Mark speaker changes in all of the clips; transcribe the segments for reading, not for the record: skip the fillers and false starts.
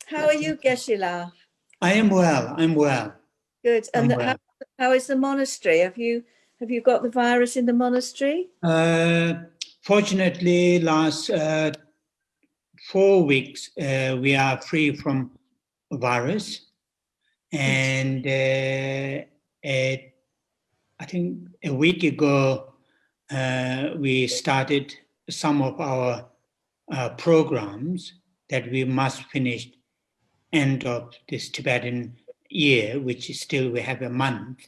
Speaker 1: How are you, Geshe?
Speaker 2: I am well. I'm well.
Speaker 1: Good. And how is the monastery? Have you got the virus in the monastery?
Speaker 2: Fortunately, last 4 weeks we are free from virus, and I think a week ago we started some of our programs that we must finish end of this Tibetan year, which is still we have a month,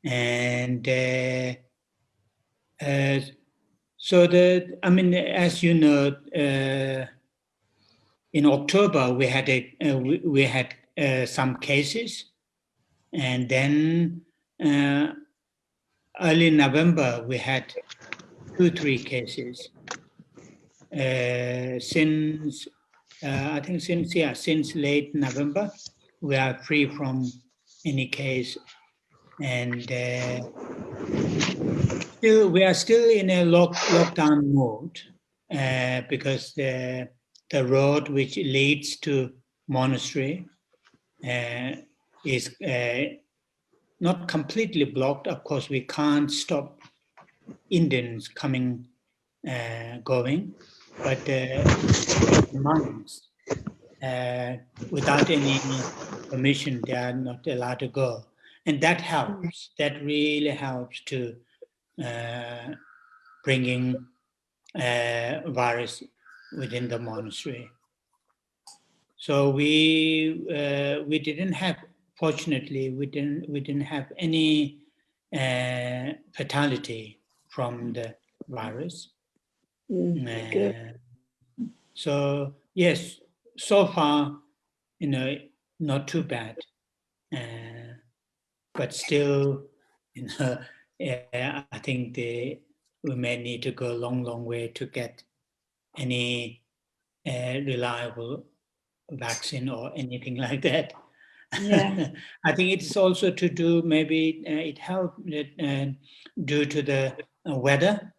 Speaker 2: and so as you know, in October we had some cases, and then early November we had 2-3 cases. Since late November, we are free from any case, and we are still in a lockdown mode because the road which leads to monastery is not completely blocked. Of course, we can't stop Indians coming, going, but monks, without any permission, they are not allowed to go. And that helps. That really helps to bringing virus within the monastery. So we didn't have, fortunately, we didn't have any fatality from the virus. So yes, so far, not too bad, but still, I think we may need to go a long way to get any reliable vaccine or anything like that.
Speaker 1: Yeah.
Speaker 2: I think it's also to do, maybe it helped due to the weather.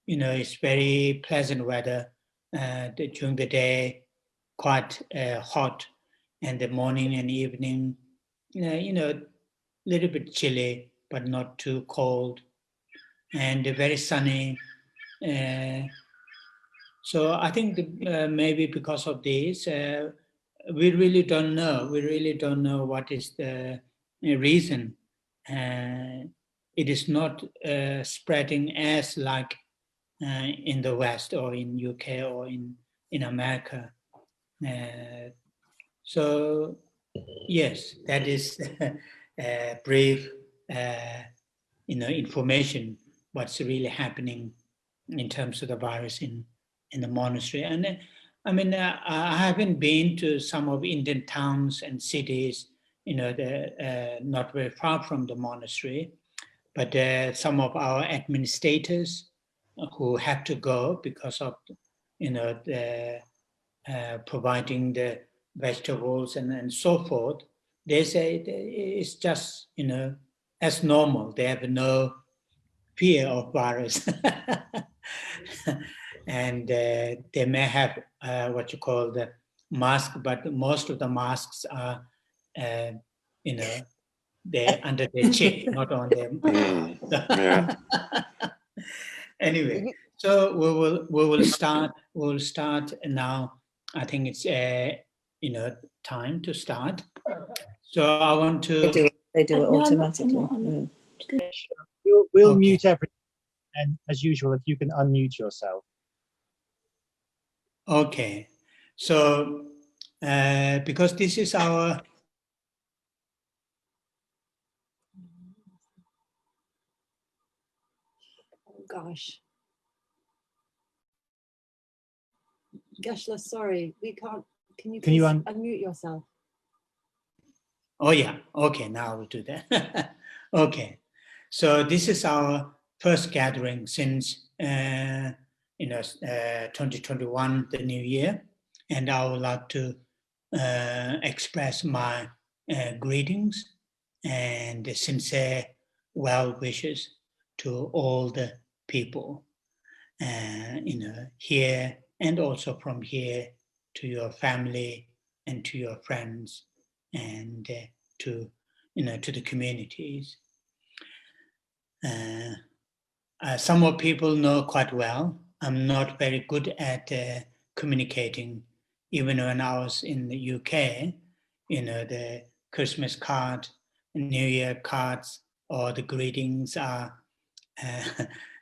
Speaker 2: It's very pleasant weather during the day, quite hot, and the morning and evening, a little bit chilly, but not too cold, and very sunny. So I think maybe because of this, we really don't know. We really don't know what is the reason. It is not spreading as like in the West or in UK or in America. So yes, that is brief, information what's really happening in terms of the virus in the monastery. And I haven't been to some of Indian towns and cities, not very far from the monastery, but some of our administrators who have to go because of, the providing the vegetables and so forth. They say it's just, as normal. They have no fear of virus. And they may have what you call the mask, but most of the masks are, they're under their chin, not on them.
Speaker 3: Yeah.
Speaker 2: Anyway, so we will start. We'll start now. I think it's time to start. So I want to.
Speaker 1: They do it automatically.
Speaker 4: We'll
Speaker 2: Okay.
Speaker 4: mute everything, and as usual, if you can unmute yourself.
Speaker 2: Okay, so because this is our
Speaker 5: Gosh. Geshe, sorry, we can't. Can you unmute yourself?
Speaker 2: Oh yeah, okay, now we'll do that. Okay, so this is our first gathering since 2021, the new year, and I would like to express my greetings and sincere well wishes to all the people, here, and also from here to your family and to your friends, and to the communities. Some more people know quite well. I'm not very good at communicating. Even when I was in the UK, the Christmas card, New Year cards, or the greetings are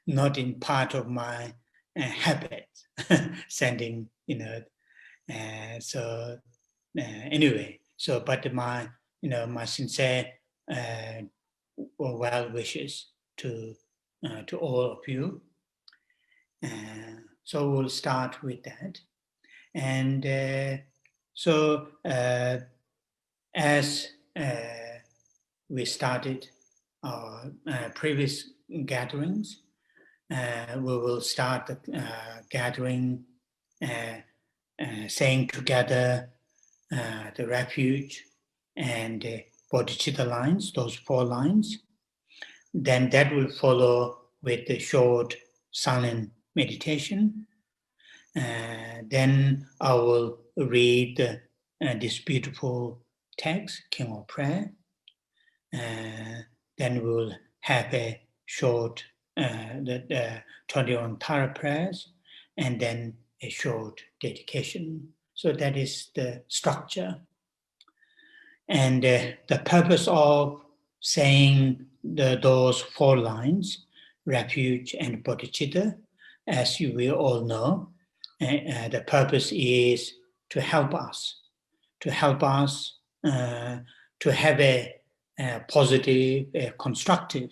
Speaker 2: not in part of my habit. Sending, anyway. So, but my sincere well wishes to all of you. So we'll start with that. And as we started our previous gatherings, we will start the gathering saying together the refuge and bodhicitta lines, those 4 lines. Then that will follow with the short silent meditation. Then I will read this beautiful text, King of Prayer. Then we will have a short, the 21 Tara prayers, and then a short dedication. So that is the structure. And the purpose of saying those 4 lines, refuge and bodhicitta, as you will all know, the purpose is to help us to have a positive, constructive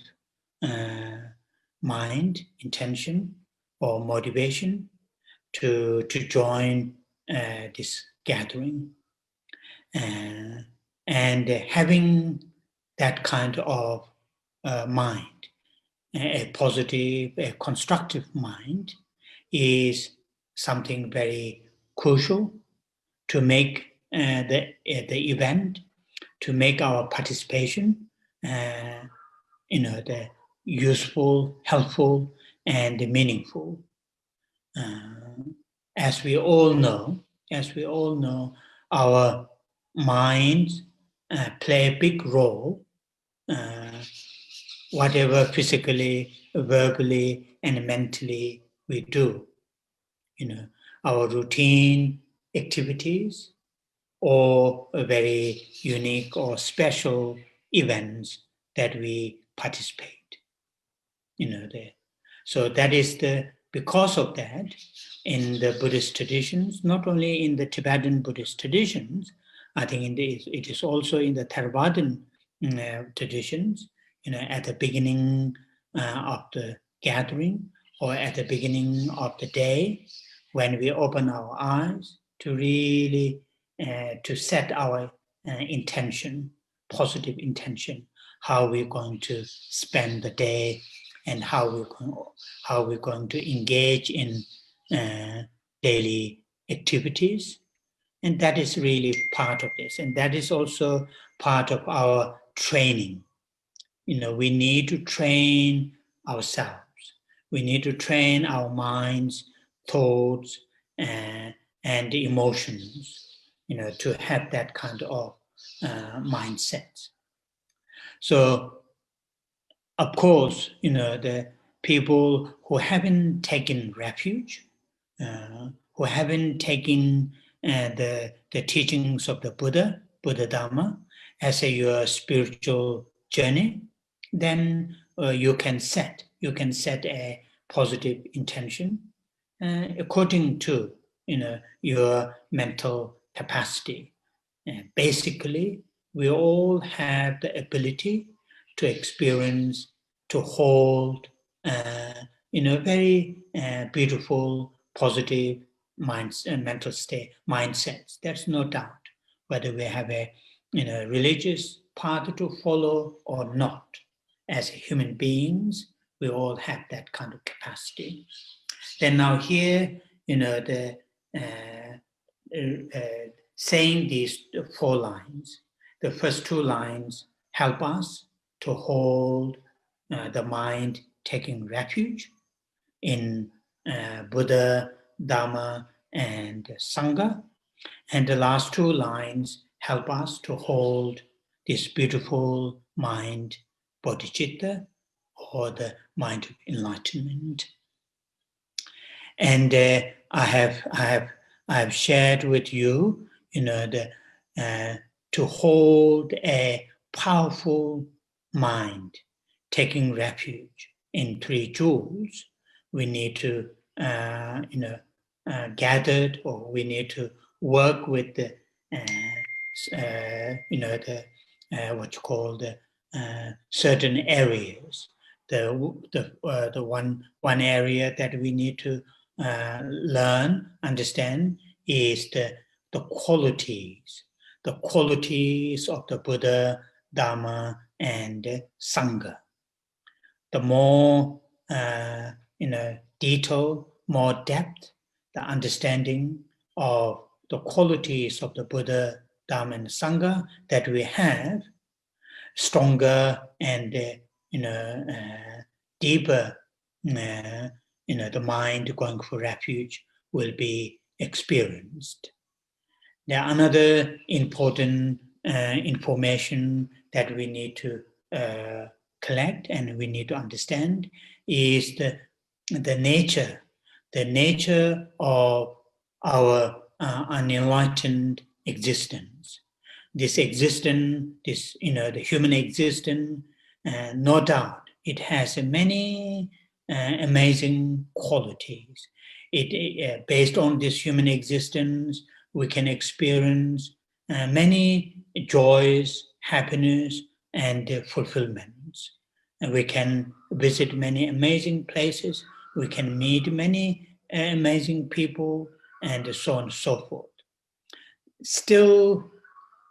Speaker 2: mind, intention, or motivation to join this gathering. And having that kind of mind, a positive, a constructive mind, is something very crucial to make the event, to make our participation, the useful, helpful, and meaningful. As we all know, our minds play a big role, whatever physically, verbally, and mentally we do. Our routine activities, or very unique or special events that we participate. So that is because of that, in the Buddhist traditions, not only in the Tibetan Buddhist traditions, I think it is also in the Theravadan traditions, at the beginning of the gathering, or at the beginning of the day, when we open our eyes, to really to set our intention, positive intention, how we're going to spend the day, and how we're going to engage in daily activities. And that is really part of this. And that is also part of our training. We need to train ourselves. We need to train our minds, thoughts, and emotions, to have that kind of mindset. So, of course, the people who haven't taken refuge, who haven't taken the teachings of the Buddha Dhamma, as your spiritual journey, then you can set a positive intention according to your mental capacity. Basically, we all have the ability to experience, to hold, very beautiful, positive mental state, mindsets. There's no doubt whether we have a religious path to follow or not. As human beings, we all have that kind of capacity. Then now here, saying these 4 lines, the first 2 lines help us to hold the mind taking refuge in Buddha, Dhamma, and Sangha. And the last two lines help us to hold this beautiful mind, bodhicitta, or the mind of enlightenment. And I have shared with you, to hold a powerful mind, taking refuge in three jewels. We need to, gathered, or we need to work with the, what you call the certain areas. The one area that we need to learn, understand, is the qualities of the Buddha, Dharma, and Sangha. The more detail, more depth, the understanding of the qualities of the Buddha, Dharma, and Sangha that we have, stronger and deeper, the mind going for refuge will be experienced. There are another important information that we need to collect and we need to understand is the nature of our unenlightened existence. This existence, the human existence, no doubt, it has many amazing qualities. Based on this human existence, we can experience many joys, happiness, and fulfillments. And we can visit many amazing places. We can meet many amazing people, and so on and so forth. Still,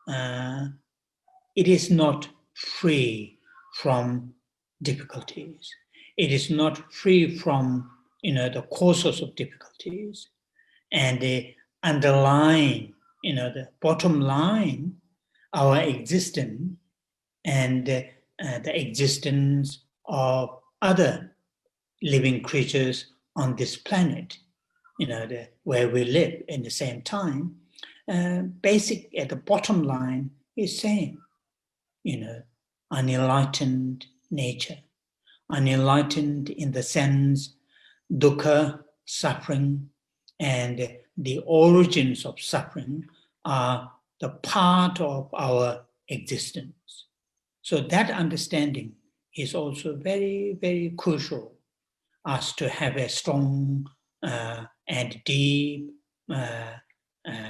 Speaker 2: it is not free from difficulties. It is not free from the causes of difficulties, and the underlying, the bottom line, our existence and the existence of other living creatures on this planet, where we live in the same time. Basic at the bottom line is same, unenlightened nature. Unenlightened in the sense dukkha, suffering, and the origins of suffering are the part of our existence. So that understanding is also very, very crucial, us to have a strong and deep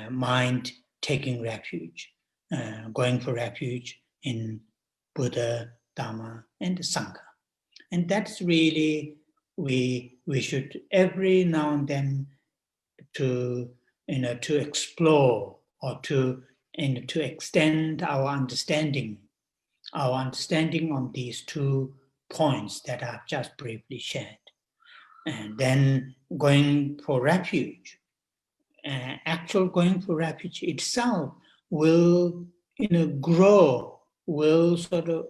Speaker 2: mind taking refuge, going for refuge in Buddha, Dharma, and Sangha. And that's really, we should every now and then to explore or to extend our understanding on these 2 points that I've just briefly shared. And then going for refuge, actual going for refuge itself will grow, will sort of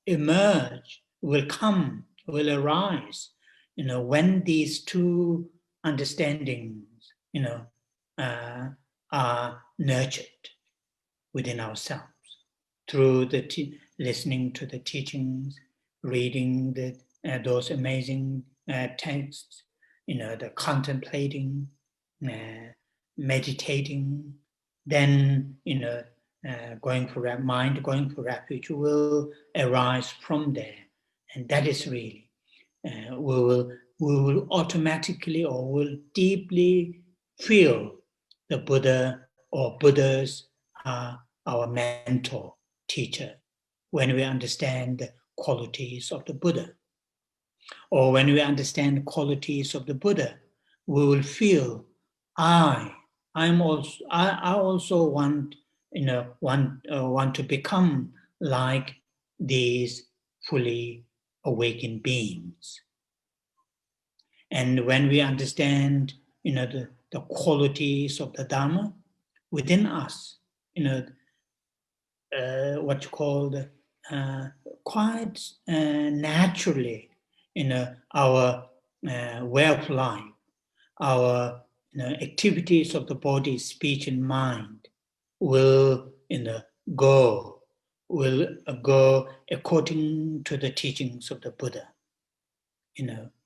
Speaker 2: emerge, will come, will arise, when these 2 understandings, are nurtured within ourselves through the listening to the teachings, reading those amazing texts, the contemplating, meditating, then going for refuge will arise from there, and that is really we will automatically or will deeply feel the Buddha or Buddhas are our mentor, teacher, when we understand the qualities of the Buddha. Or when we understand the qualities of the Buddha, we will feel, I also want to become like these fully awakened beings. And when we understand, the qualities of the Dharma within us, what you call quite naturally, our way of life, our activities of the body, speech, and mind will, will go according to the teachings of the Buddha.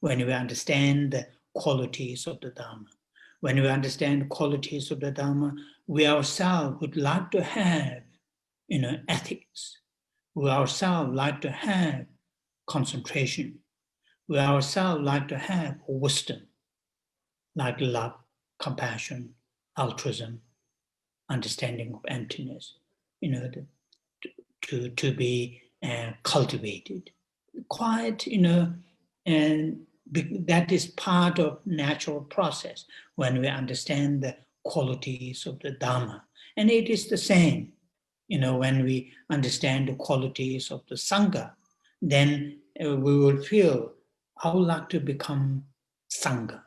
Speaker 2: When we understand the qualities of the Dharma, when we understand the qualities of the Dharma, we ourselves would like to have, ethics. We ourselves like to have concentration. We ourselves like to have wisdom, like love, compassion, altruism, understanding of emptiness, to be cultivated. Quite, and that is part of natural process when we understand the qualities of the Dharma. And it is the same, when we understand the qualities of the Sangha, then we will feel, I would like to become Sangha.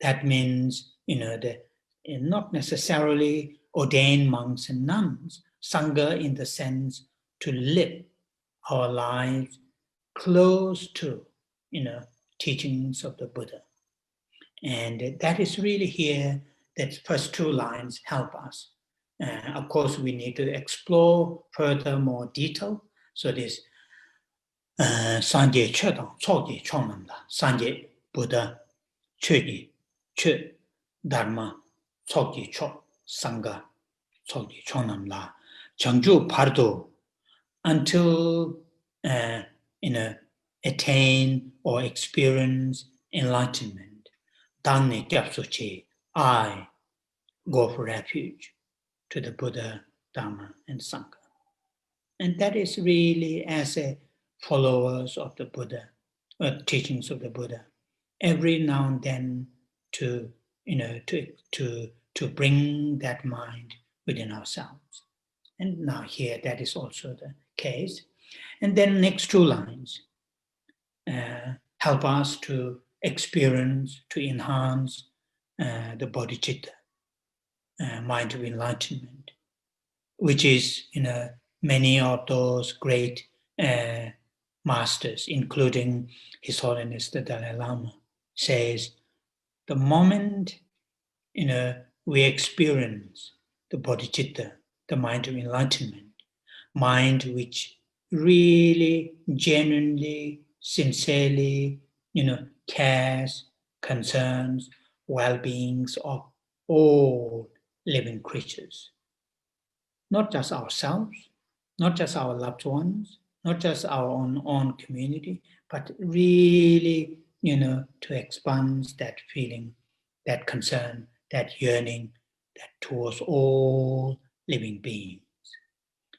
Speaker 2: That means, not necessarily ordained monks and nuns, Sangha in the sense to live our lives close to, teachings of the Buddha. And that is really here, that first two lines help us. Of course, we need to explore further more detail. So this Sanje Chedang Chogi Chongnam La, Sanje Buddha Chogi Che Dharma Chogi Cho Sangha Chogi Chongnam La, Changju Pardo, until attain or experience enlightenment. Danne Gyapsuchi, I go for refuge to the Buddha, Dharma, and Sangha. And that is really, as a followers of the Buddha, teachings of the Buddha, every now and then to bring that mind within ourselves. And now here, that is also the case. And then next two lines help us to experience, to enhance the bodhicitta, mind of enlightenment, which is, many of those great masters, including His Holiness the Dalai Lama, says, the moment, we experience the bodhicitta, the mind of enlightenment, mind which really, genuinely, sincerely, cares, concerns, well-beings of all living creatures. Not just ourselves, not just our loved ones, not just our own community, but really, to expand that feeling, that concern, that yearning, that towards all living beings.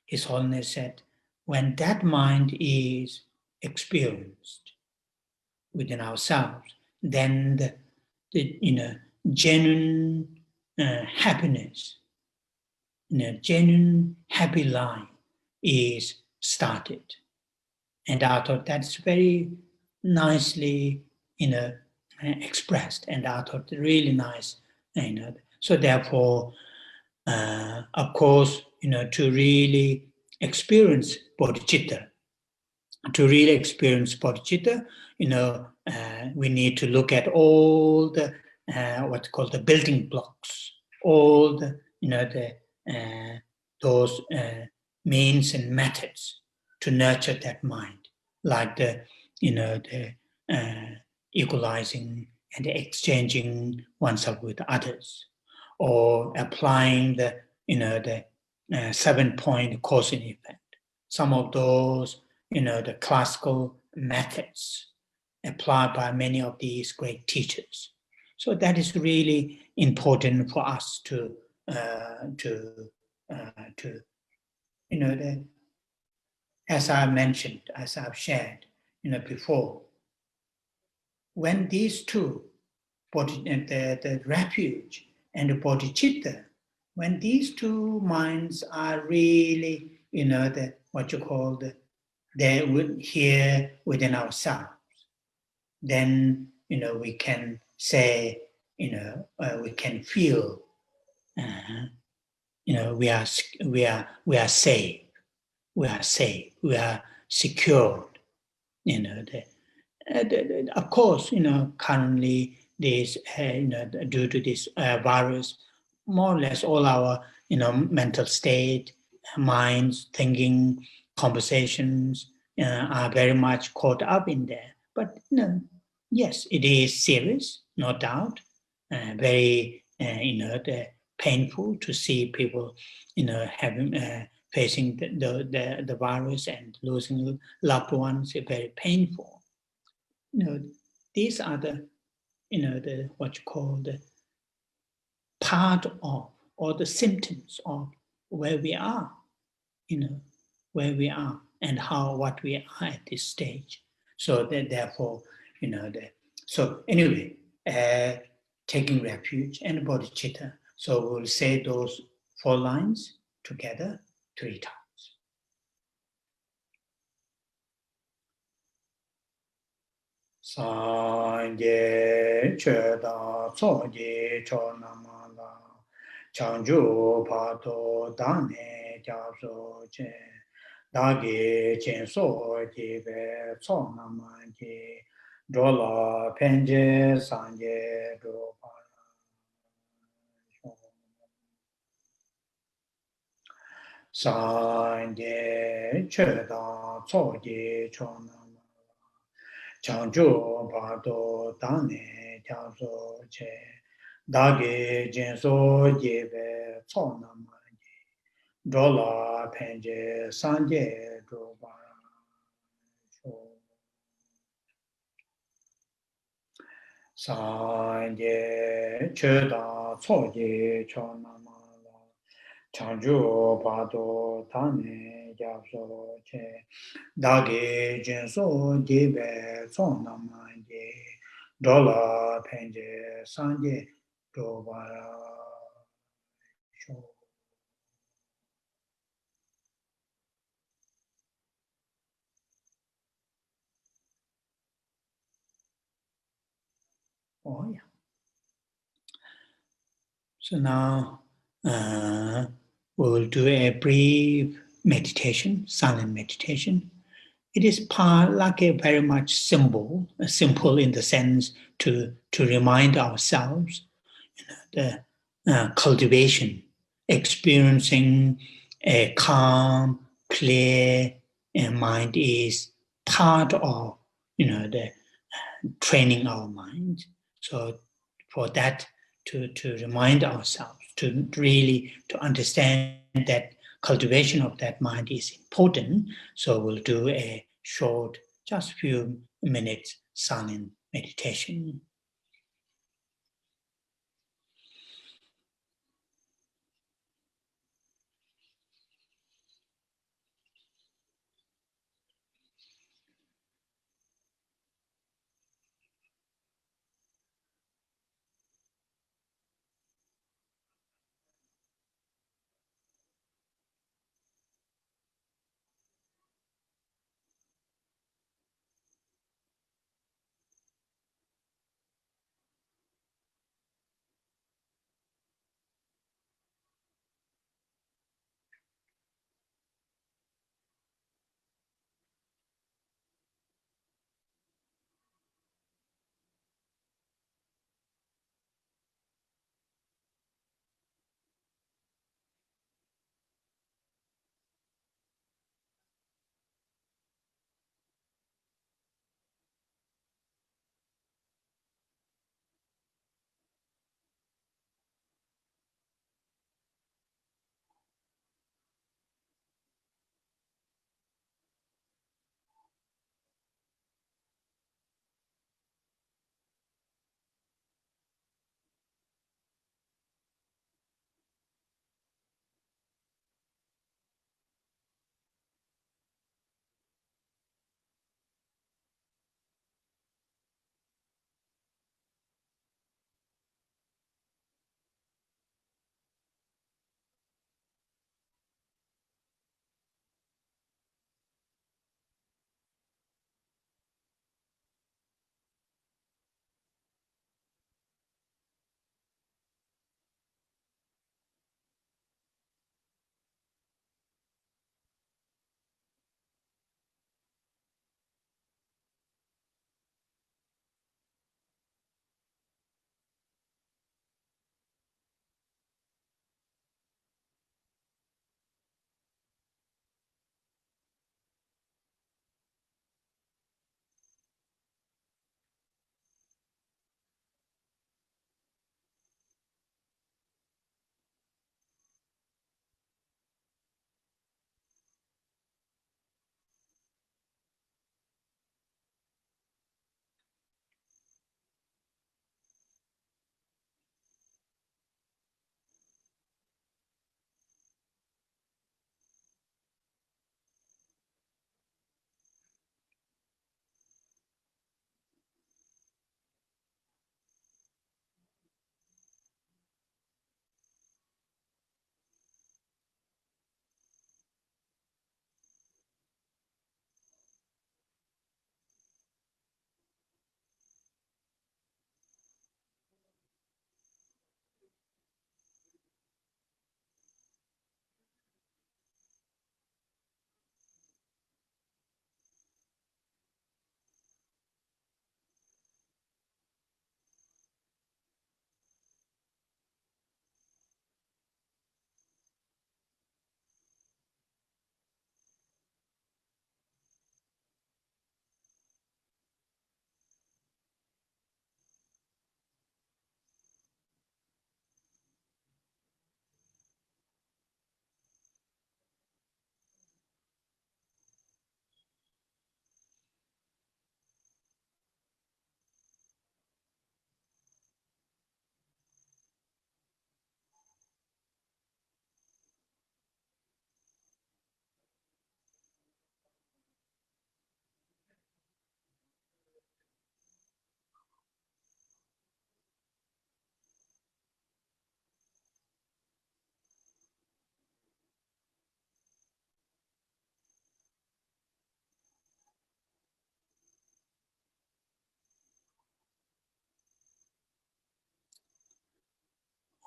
Speaker 2: His Holiness said, when that mind is experienced within ourselves, then the genuine happiness, genuine happy life is started. And I thought that's very nicely, expressed, and I thought really nice, So therefore, of course, to really experience bodhicitta, we need to look at all the what's called the building blocks, all the those means and methods to nurture that mind, like the equalizing and exchanging oneself with others, or applying the 7-point cause and effect. Some of those, the classical methods applied by many of these great teachers. So that is really important for us to as I mentioned, as I've shared, before, when these two, the refuge and the bodhicitta, when these two minds are really, what you call they're here within ourselves, then, we can say, we can feel, we are safe, we are secured, of course, currently this, due to this virus, more or less all our, mental state, minds, thinking, conversations are very much caught up in there. But yes, it is serious, no doubt, very, painful to see people, having facing the virus and losing loved ones. It's very painful. These are the, the what you call the part of, or the symptoms of where we are, where we are and what we are at this stage. So that therefore, so anyway, taking refuge and bodhicitta. So we'll say those 4 lines together 3 times. Sanje chöda tsoje chonamala chanju pato dane japso che dagi chenso jibe tsonamanje dola penje sanje dopa Sanje chöda tsoje chonamala Chanchu Pato Tane Chaso Che Dagi Jinso Jebe Tsona Manje Dola Penje Sanje Drupara Sanje Chöda Tsoje Chona Mala Chanchu Pato Tane Chaso Che Dagi Jinso Jibe Tsona Manje Dola Penje Sanje Dobara Sho. Oh yeah. So now we will do a brief meditation, silent meditation. It is like a very much simple in the sense to remind ourselves, the cultivation, experiencing a calm, clear mind is part of, the training our mind. So for that, to remind ourselves, to really to understand that cultivation of that mind is important. So we'll do a short, just few minutes silent meditation.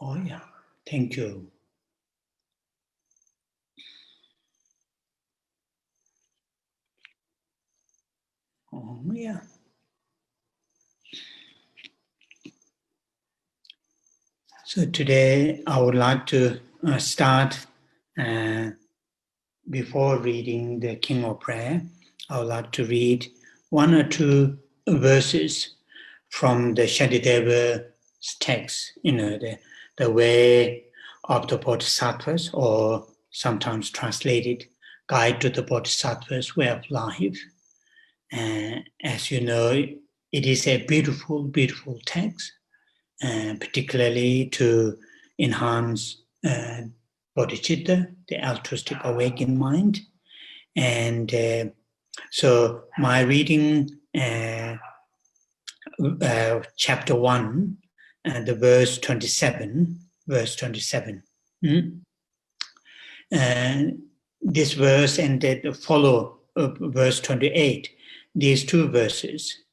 Speaker 2: Oh yeah, thank you. Oh yeah. So today I would like to start, before reading the King of Prayer, I would like to read one or two verses from the Shadideva's text, the way of the Bodhisattvas, or sometimes translated, Guide to the Bodhisattvas Way of Life. As you know, it is a beautiful, beautiful text, particularly to enhance bodhicitta, the altruistic awakened mind. And so my reading, chapter 1, the verse 27, And this verse and the follow verse 28, these two verses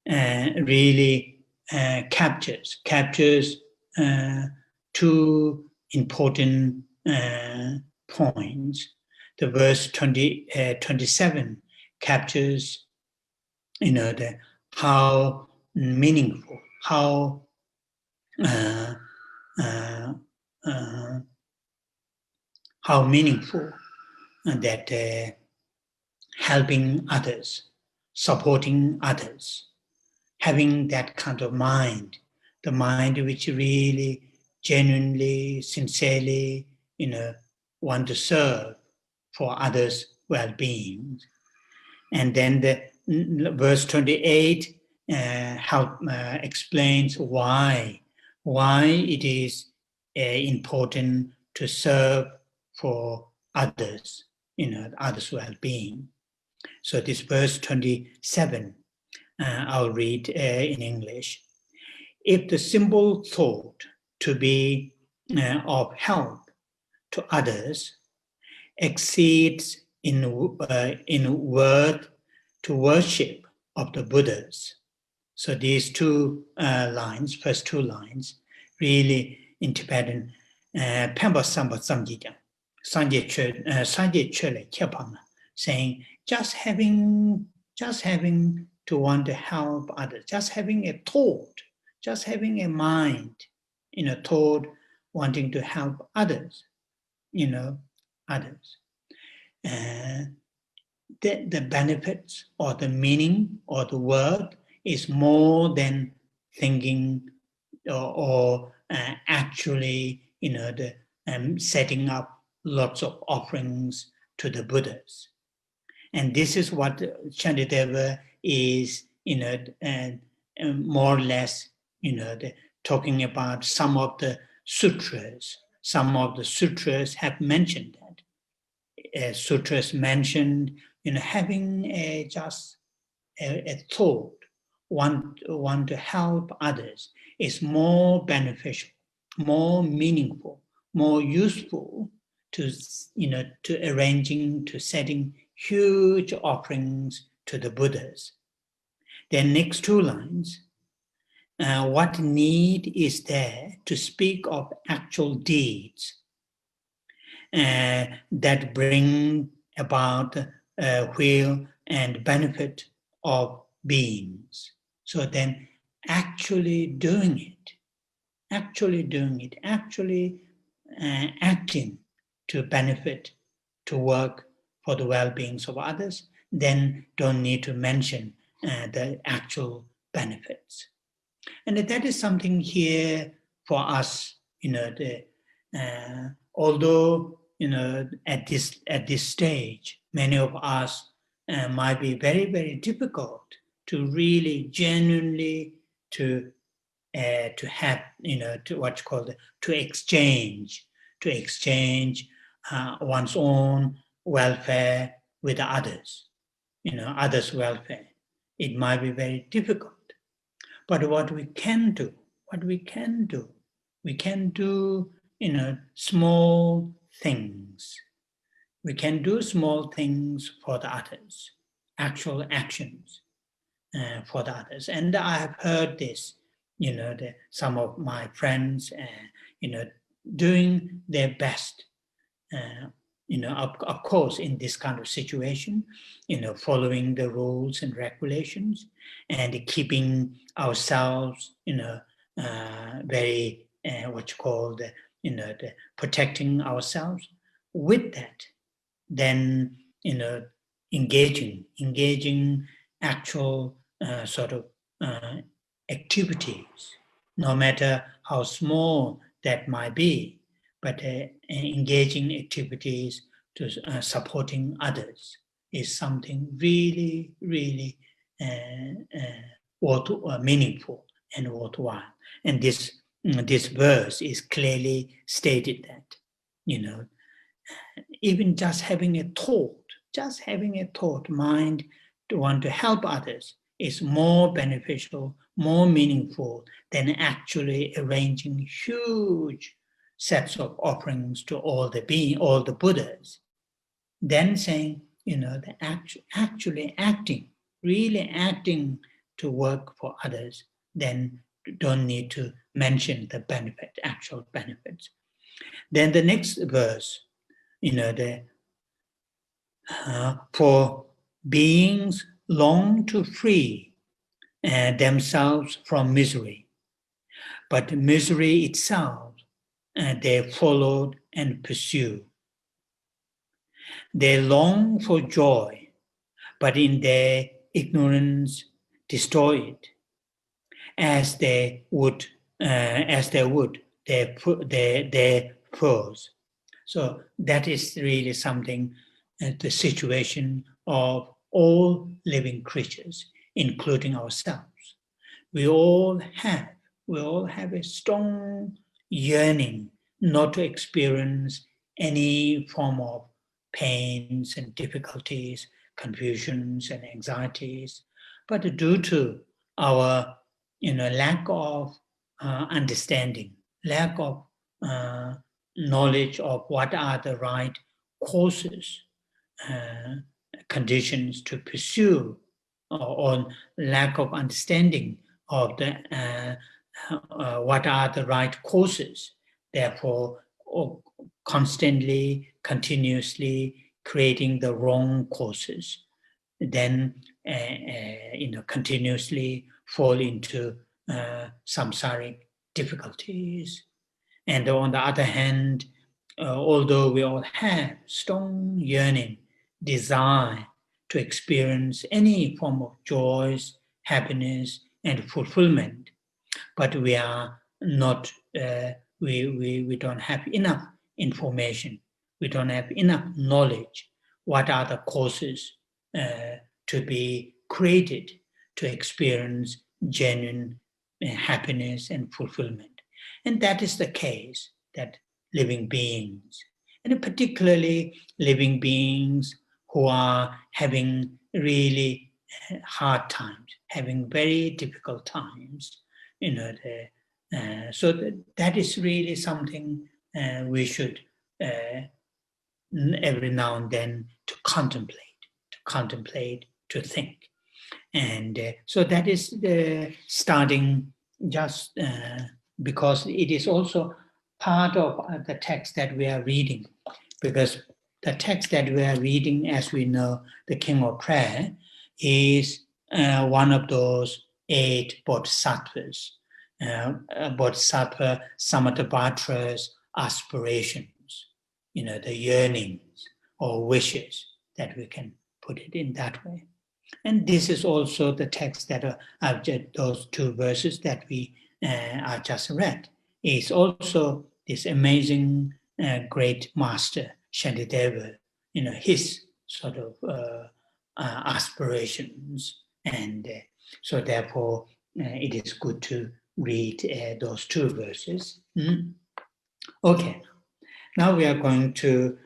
Speaker 2: really captures two important points. The verse 27 captures, how meaningful, how meaningful that helping others, supporting others, having that kind of mind, the mind which really genuinely, sincerely, want to serve for others' well-being. And then the verse 28 explains why it is important to serve for others, others' well-being. So this verse 27, I'll read in English. If the simple thought to be of help to others exceeds in worth to worship of the Buddhas. So these two lines, first two lines, really independent. Pemba Samba Samjita, Sanje Chöle Kepana, saying just having to want to help others, just having a thought, just having a mind, thought wanting to help others, others. The benefits or the meaning or the word is more than thinking or actually, setting up lots of offerings to the Buddhas. And this is what Shantideva is, more or less, talking about some of the sutras. Some of the sutras have mentioned that. Sutras mentioned, having just a thought, want to help others is more beneficial, more meaningful, more useful to arranging, to setting huge offerings to the Buddhas. Then next two lines, what need is there to speak of actual deeds that bring about will and benefit of beings? So then actually doing it, acting to benefit, to work for the well-beings of others, then don't need to mention the actual benefits. And that is something here for us, although, at this stage, many of us might be very, very difficult to really genuinely to have, to what's called, to exchange one's own welfare with others, others' welfare. It might be very difficult. But what we can do, we can do, small things. We can do small things for the others, actual actions for the others. And I have heard this, some of my friends, doing their best. Of course, in this kind of situation, following the rules and regulations and keeping ourselves, very protecting ourselves. With that, then engaging actual activities, no matter how small that might be, but engaging activities to supporting others is something really, really meaningful and worthwhile. And this verse is clearly stated that, even just having a thought, mind to want to help others is more beneficial, more meaningful than actually arranging huge sets of offerings to all the Buddhas. Then saying, actually acting, really acting to work for others, then don't need to mention the actual benefits. Then the next verse, for beings long to free themselves from misery, but misery itself they followed and pursue. They long for joy, but in their ignorance destroy it, as they would their foes. So that is really something, the situation of all living creatures, including ourselves. We all have a strong yearning not to experience any form of pains and difficulties, confusions and anxieties, but due to our lack of understanding, lack of knowledge of what are the right courses, conditions to pursue, or lack of understanding of the what are the right courses. Therefore, constantly, continuously creating the wrong courses, then continuously fall into samsaric difficulties. And on the other hand, although we all have strong yearning, desire to experience any form of joys, happiness, and fulfillment, but we are not, we don't have enough information, we don't have enough knowledge, what are the causes to be created to experience genuine happiness and fulfillment. And that is the case that living beings, and particularly living beings who are having really hard times, having very difficult times, so that is really something we should every now and then to contemplate, to think. And so that is the starting, just because it is also part of the text that we are reading, because the text that we are reading, as we know, the King of Prayer, is one of those 8 bodhisattvas, bodhisattva Samantabhadra's aspirations, the yearnings or wishes, that we can put it in that way. And this is also the text that those 2 verses that we are just read, is also this amazing great master Shantideva, his sort of aspirations, and so therefore it is good to read those 2 verses. Okay, now we are going to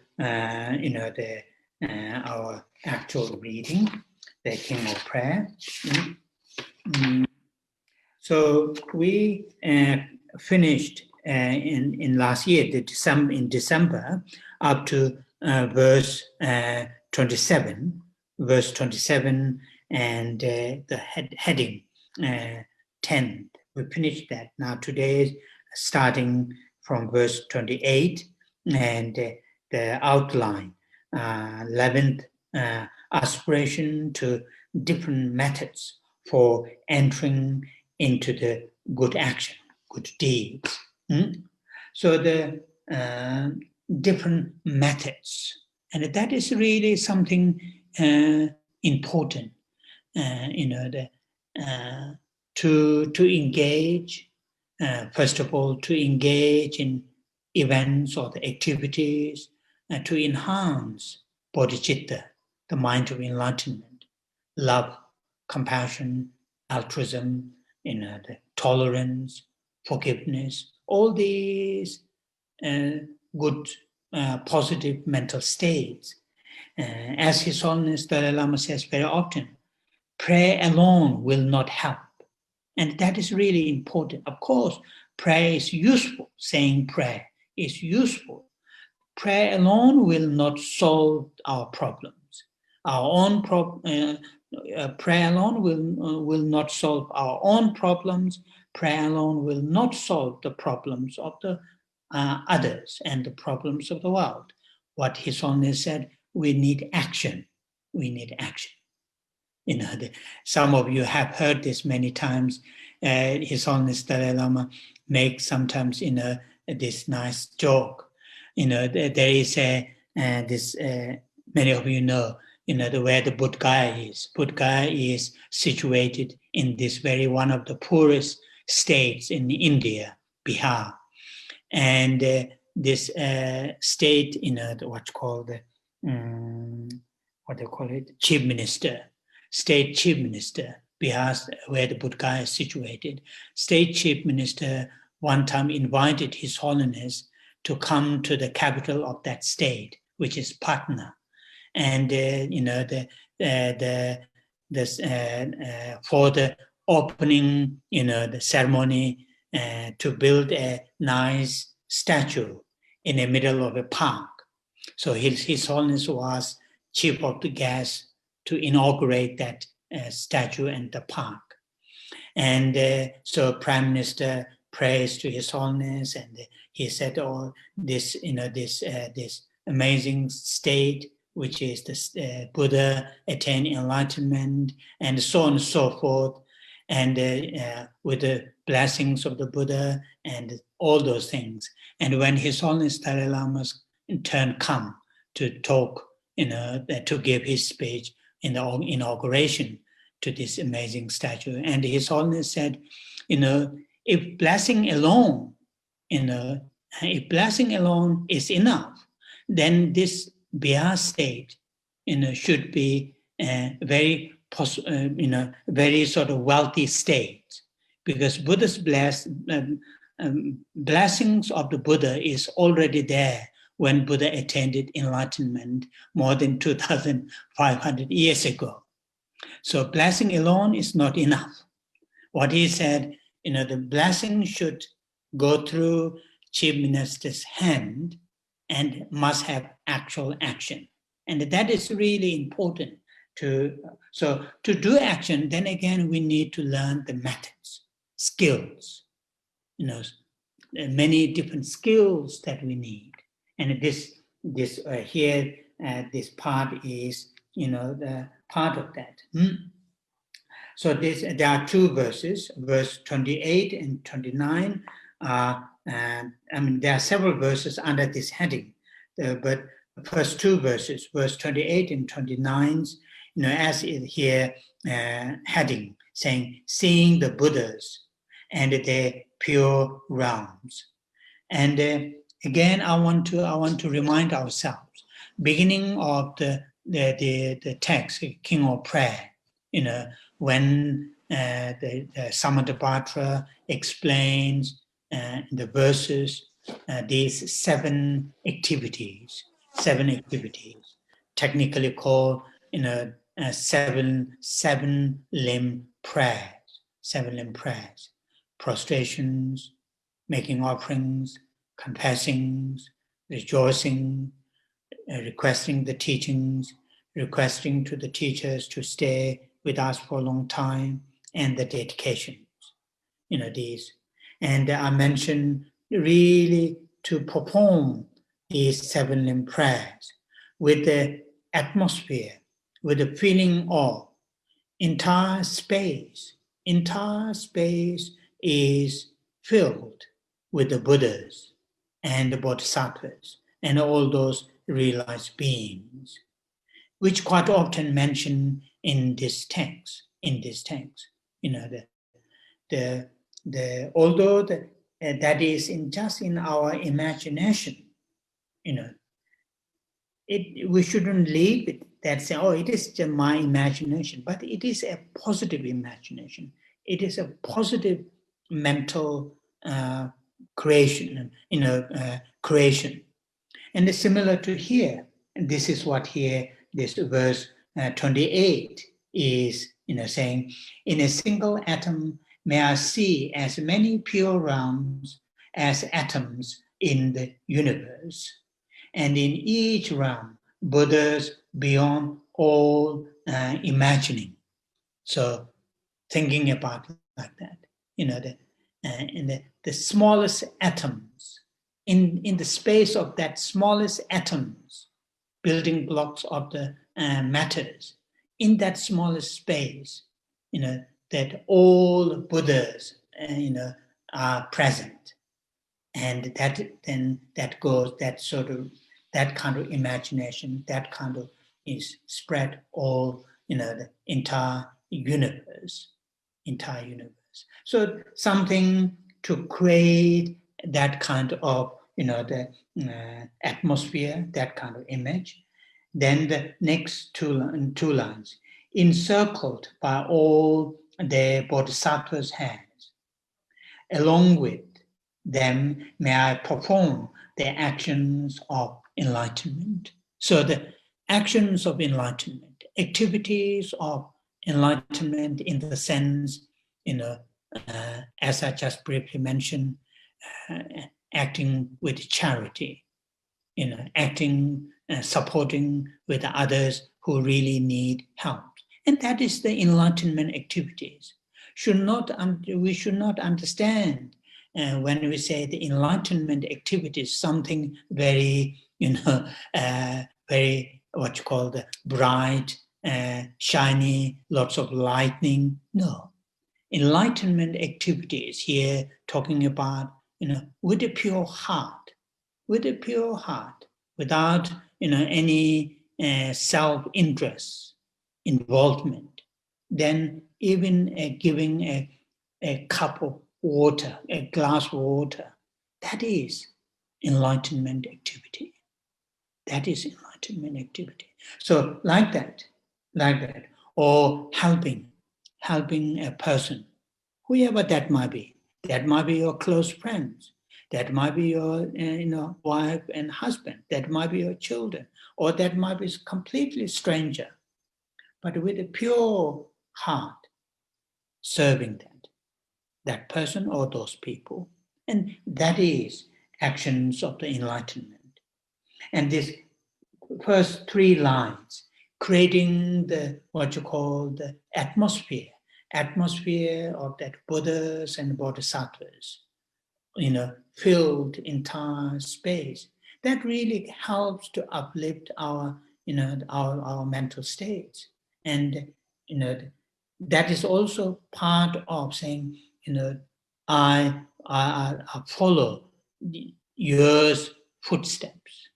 Speaker 2: our actual reading, the King of Prayer. So we finished in last year, in December, up to verse 27, and the heading 10. We finished that. Now today, starting from verse 28 and the outline, 11th aspiration to different methods for entering into the good action, good deeds. So the different methods, and that is really something important, to engage, first of all, to engage in events or the activities to enhance bodhicitta, the mind of enlightenment, love, compassion, altruism, the tolerance, forgiveness, all these good, positive mental states. As His Holiness Dalai Lama says very often, prayer alone will not help. And that is really important. Of course, prayer is useful. Saying prayer is useful. Prayer alone will not solve our problems. Our own prayer alone will not solve our own problems. Prayer alone will not solve the problems of the others and the problems of the world. What His Holiness said, we need action. We need action. Some of you have heard this many times. His Holiness Dalai Lama makes sometimes this nice joke. There is this. Many of you know. Where the Bodh Gaya is. Bodh Gaya is situated in this very one of the poorest states in India, Bihar, and this state, what's called what they call it, chief minister. State chief minister, Bihar, where the Bodh Gaya is situated. State chief minister one time invited His Holiness to come to the capital of that state, which is Patna, and for the opening, the ceremony to build a nice statue in the middle of a park. So His Holiness was chief of the guests to inaugurate that statue and the park. And so Prime Minister prays to His Holiness, and he said, "Oh, this amazing state, which is the Buddha attained enlightenment, and so on and so forth, and with the blessings of the Buddha and all those things." And when His Holiness Dalai Lama's turn come to talk, to give his speech in the inauguration to this amazing statue, and His Holiness said, if blessing alone, if blessing alone is enough, then this Bihar state, should be very sort of wealthy state, because Buddha's blessings of the Buddha is already there when Buddha attained enlightenment more than 2,500 years ago. So blessing alone is not enough. What he said, the blessing should go through chief minister's hand and must have actual action. And that is really important. So to do action, then again, we need to learn the methods, skills, many different skills that we need. And this here, this part is, the part of that. So there are two verses, verse 28 and 29. There are several verses under this heading, but the first two verses, verse 28 and 29, as it here heading, saying, seeing the Buddhas and their pure realms. And again, I want to remind ourselves, beginning of the text, King of Prayer, when the Samantabhadra explains the verses, these seven activities, technically called seven limb prayers, prostrations, making offerings, confessings, rejoicing, requesting the teachings, requesting to the teachers to stay with us for a long time, and the dedications, these. And I mentioned really to perform these 7 limb prayers with the atmosphere, with the feeling of entire space is filled with the Buddhas and the Bodhisattvas and all those realized beings, which quite often mentioned in this text. You know, although that is just in our imagination, you know, we shouldn't leave it that say, oh, it is just my imagination, but it is a positive imagination. It is a positive mental creation, creation. And it's similar to here. And this is what here, this verse 28 is, saying, in a single atom, may I see as many pure realms as atoms in the universe. And in each realm, Buddhas beyond all imagining. So thinking about like that, in the smallest atoms, in the space of that smallest atoms, building blocks of the matters, in that smallest space, that all Buddhas, are present. And that goes, that kind of imagination, that kind of is spread all, the entire universe. So something to create that kind of, the atmosphere, that kind of image. Then the next two lines, encircled by all the Bodhisattvas' hands, along with them may I perform the actions of enlightenment. So the actions of enlightenment, activities of enlightenment in the sense, as I just briefly mentioned, acting with charity, acting, supporting with others who really need help. And that is the enlightenment activities. We should not understand when we say the enlightenment activities, something very, very what you call the bright, shiny, lots of lightning. No, enlightenment activities here talking about, with a pure heart, without, any self-interest, involvement. Then even giving a cup of water, a glass of water, that is enlightenment activity. So like that, or helping a person, whoever that might be. That might be your close friends. That might be your wife and husband. That might be your children, or that might be a completely stranger. But with a pure heart, serving that person or those people. And that is actions of the enlightenment. And this first 3 lines, creating what you call the atmosphere of that Buddhas and Bodhisattvas, filled entire space. That really helps to uplift our mental states. And, that is also part of saying, I follow your footsteps,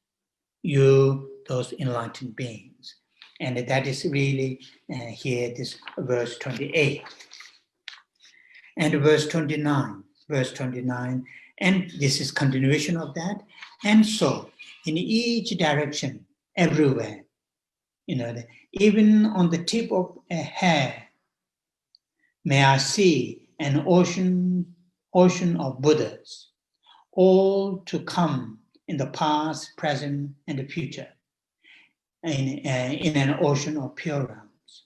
Speaker 2: those enlightened beings. And that is really here, this verse 28. And verse 29, and this is continuation of that. And so, in each direction, everywhere, even on the tip of a hair, may I see an ocean of Buddhas, all to come in the past, present, and the future, in an ocean of pure realms.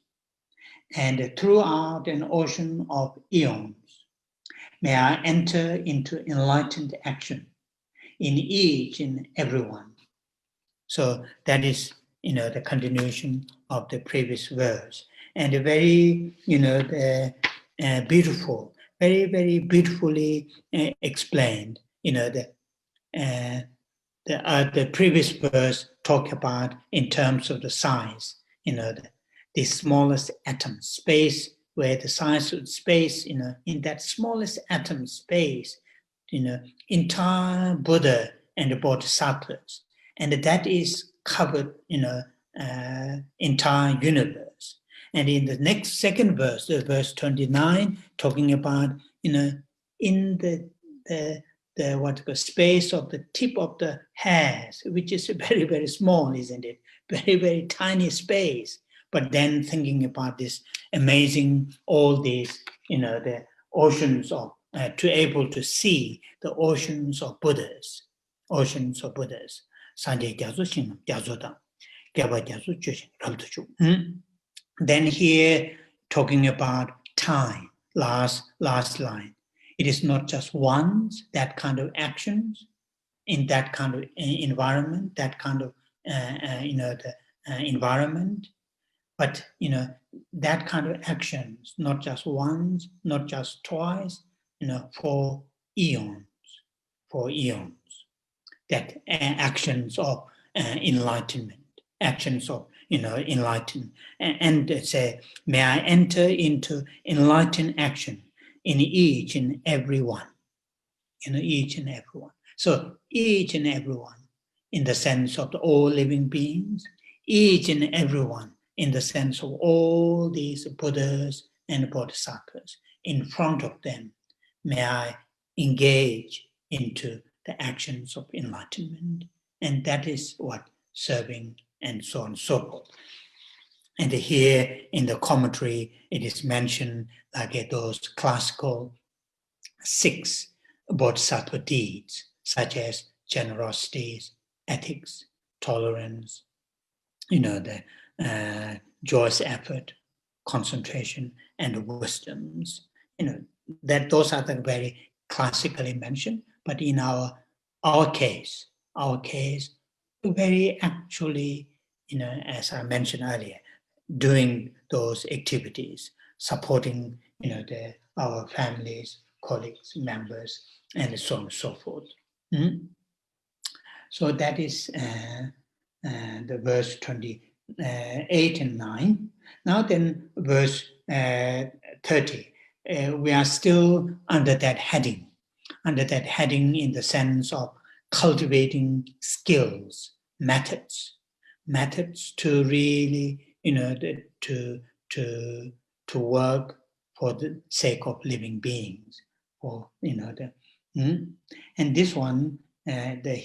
Speaker 2: And throughout an ocean of eons, may I enter into enlightened action in each and everyone. So that is, the continuation of the previous verse. And a very, beautiful, very, very beautifully explained, the previous verse talk about in terms of the size, the smallest atom space, where the size of space, in that smallest atom space, entire Buddha and the Bodhisattvas, and that is covered, entire universe. And in the next second verse, verse 29, talking about, in the space of the tip of the hairs, which is very, very small, isn't it? Very, very tiny space. But then thinking about this amazing, all these, the oceans of, to able to see the oceans of Buddhas. Then here, talking about time, last line. It is not just once, that kind of actions in that kind of environment, that kind of, environment, but, that kind of actions, not just once, not just twice, for eons, that actions of enlightenment, actions of, enlighten, and say, may I enter into enlightened action in each and every one, each and every one. So each and every one, in the sense of the all living beings, each and every one, in the sense of all these Buddhas and Bodhisattvas, in front of them, may I engage into the actions of enlightenment. And that is what serving, and so on and so forth. And here in the commentary, it is mentioned like those classical 6 bodhisattva deeds, such as ethics, tolerance, the joyous effort, concentration, and wisdoms. That those are the very classically mentioned, but in our case, very actually, as I mentioned earlier, doing those activities, supporting, our families, colleagues, members, and so on and so forth. So that is the verse 28 and 9. Now then, verse 30. We are still under that heading in the sense of cultivating skills, methods to really, to work for the sake of living beings, or and this one, the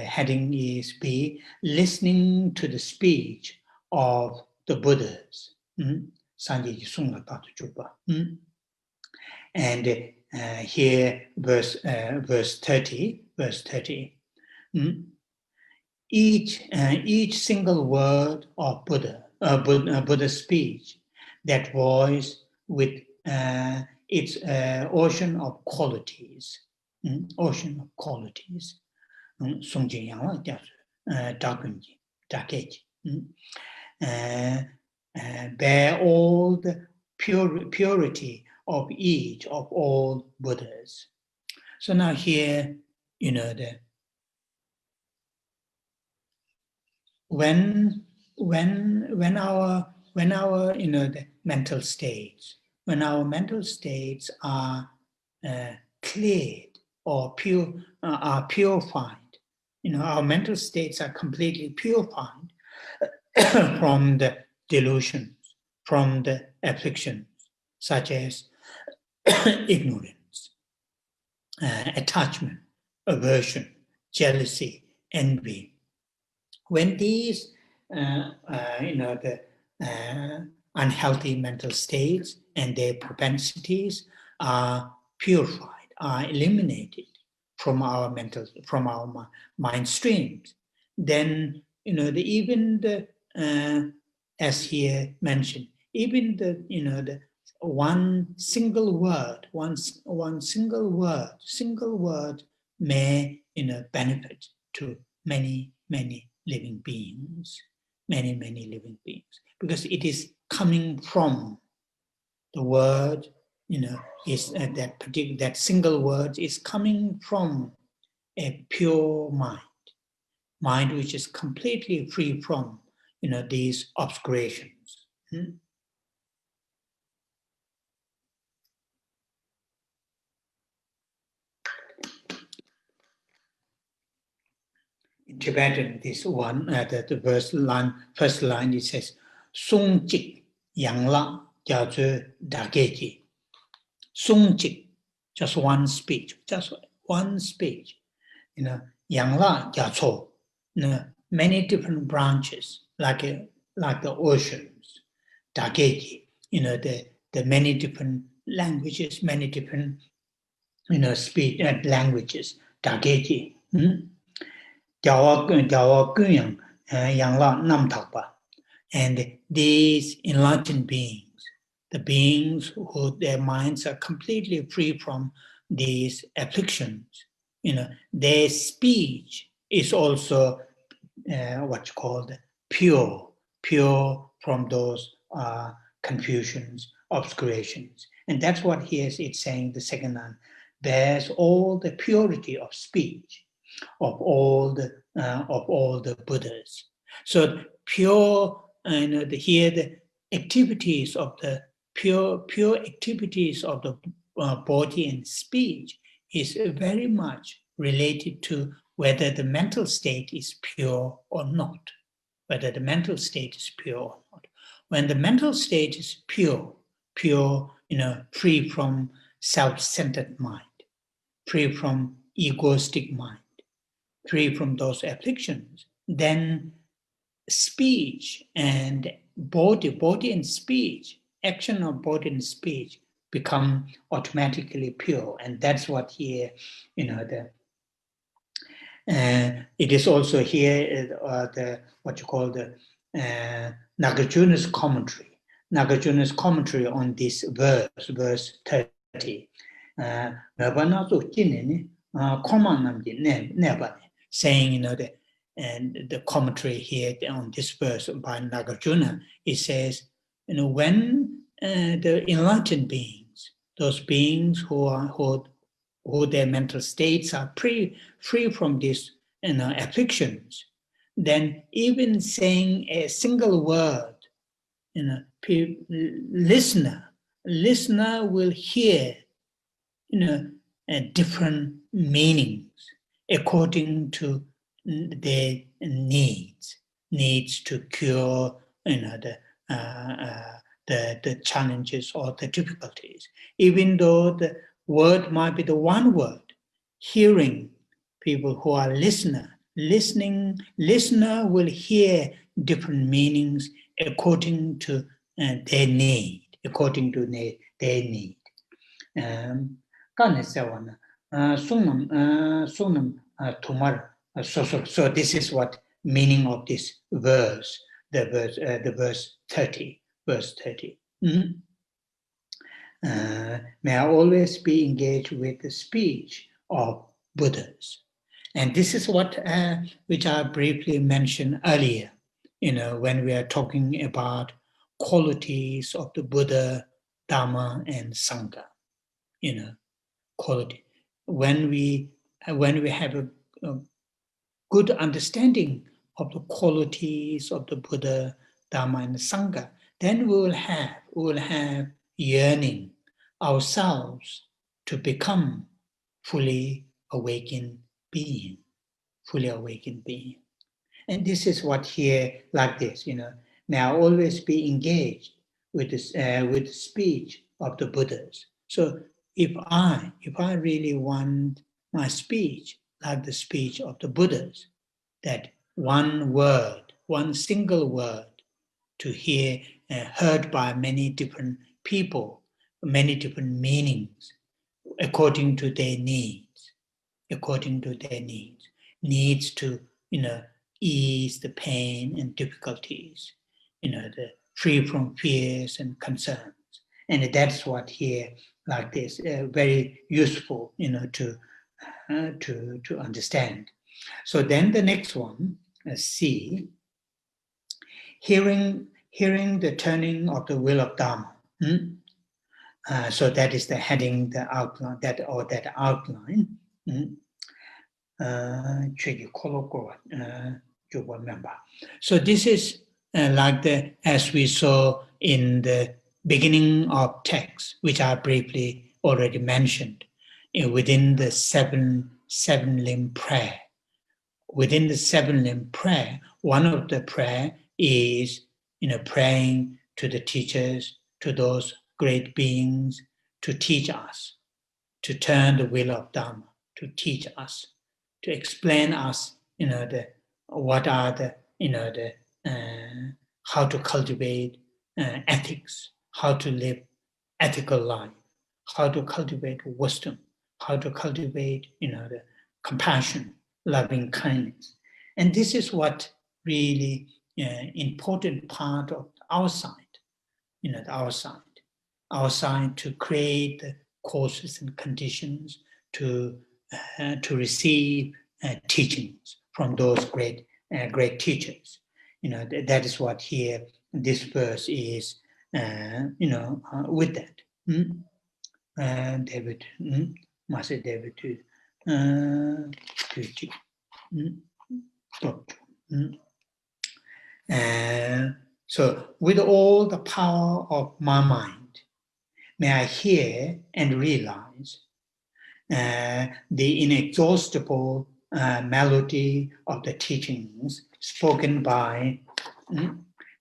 Speaker 2: heading is B, listening to the speech of the Buddhas. And here, verse 30. Each single word of Buddha's speech, that voice with its ocean of qualities, bear all the purity of each of all Buddhas. So now here, when our the mental states, when our mental states are cleared or are purified, our mental states are completely purified from the delusions, from the afflictions, such as ignorance, attachment, aversion, jealousy, envy. When these, the unhealthy mental states and their propensities are purified, are eliminated from our mind streams, then even as here mentioned, even the one single word may benefit to many living beings, many living beings, because it is coming from the word is that single word is coming from a pure mind which is completely free from, these obscurations. In Tibetan, this one, the first line, it says, Sung Jik Yang La Jia Zhe Da Ge. Sung Jik, just one speech. Yang La Jia Cho, many different branches, like the oceans. Da Ge, the many different languages, many different, speech languages. Da Ge. And these enlightened beings, the beings who their minds are completely free from these afflictions, their speech is also what's called pure from those confusions, obscurations. And that's what here it's saying, the second line. There's all the purity of speech of all the Buddhas. So pure, here the activities of the pure activities of the body and speech is very much related to whether the mental state is pure or not. Whether the mental state is pure or not. When the mental state is pure, free from self-centered mind, free from egoistic mind, free from those afflictions, then speech and body and speech, action of body and speech become automatically pure. And that's what here, it is also here what you call the Nagarjuna's commentary. Nagarjuna's commentary on this verse 30. Saying, and the commentary here on this verse by Nagarjuna, it says, when the enlightened beings, those beings who their mental states are free from these afflictions, then even saying a single word, listener will hear, different meanings according to their needs to cure, the challenges or the difficulties. Even though the word might be the one word, hearing people who are listener will hear different meanings according to their need, their need. So this is what meaning of this verse, the verse 30. May I always be engaged with the speech of Buddhas. And this is what which I briefly mentioned earlier, when we are talking about qualities of the Buddha, Dharma, and Sangha. Quality. When we have a good understanding of the qualities of the Buddha, Dharma, and Sangha, then we will have yearning ourselves to become fully awakened being. And this is what here, like this, may I always be engaged with this, with the speech of the Buddhas. So if I really want my speech like the speech of the Buddhas, that one single word to hear, heard by many different people, many different meanings, according to their needs, needs to, ease the pain and difficulties, the free from fears and concerns. And that's what here, like this, very useful, to understand. So then the next one, C, hearing the turning of the will of Dharma. So that is the heading, the outline, that outline. You remember. So this is like as we saw in the beginning of text, which I briefly already mentioned, within the seven limb prayer. Within the seven limb prayer, one of the prayer is, praying to the teachers, to those great beings, to teach us, to turn the wheel of Dharma, to teach us, to explain us, what are the, how to cultivate ethics, how to live ethical life, how to cultivate wisdom, how to cultivate, the compassion, loving kindness. And this is what really important part of our side, our side to create the causes and conditions to receive teachings from those great teachers. That is what here this verse is. With that, David, Master David, so with all the power of my mind, may I hear and realize the inexhaustible melody of the teachings spoken by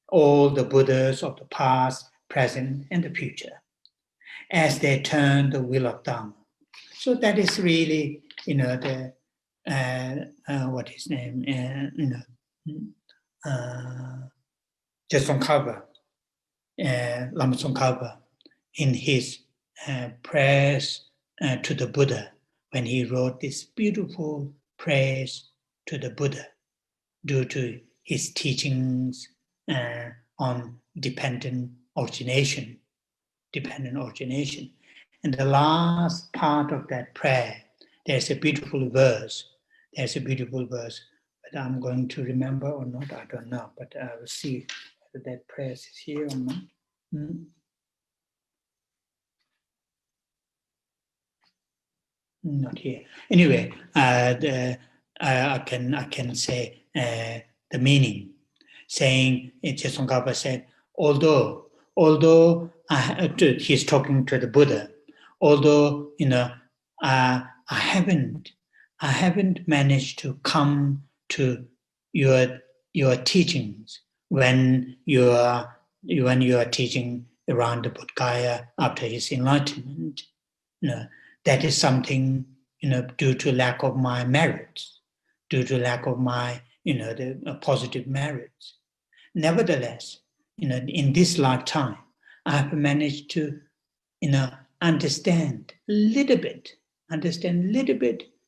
Speaker 2: all the Buddhas of the past, present, and the future, as they turn the wheel of Dharma. So that is really, the what his name, Jetsun Drakpa, Lama Tsongkhapa, in his prayers to the Buddha, when he wrote this beautiful prayers to the Buddha due to his teachings on dependent origination. And the last part of that prayer, there's a beautiful verse. But I'm going to remember or not, I don't know, but I will see whether that prayer is here or not. Not here. Anyway, I can say the meaning, saying Jetsun Drakpa said, although he's talking to the Buddha, although I haven't managed to come to your teachings when you are teaching around the Buddha Gaya after his enlightenment, that is something, due to lack of my merits, due to lack of my, the positive merits. Nevertheless, in this lifetime, I have managed to, understand a little bit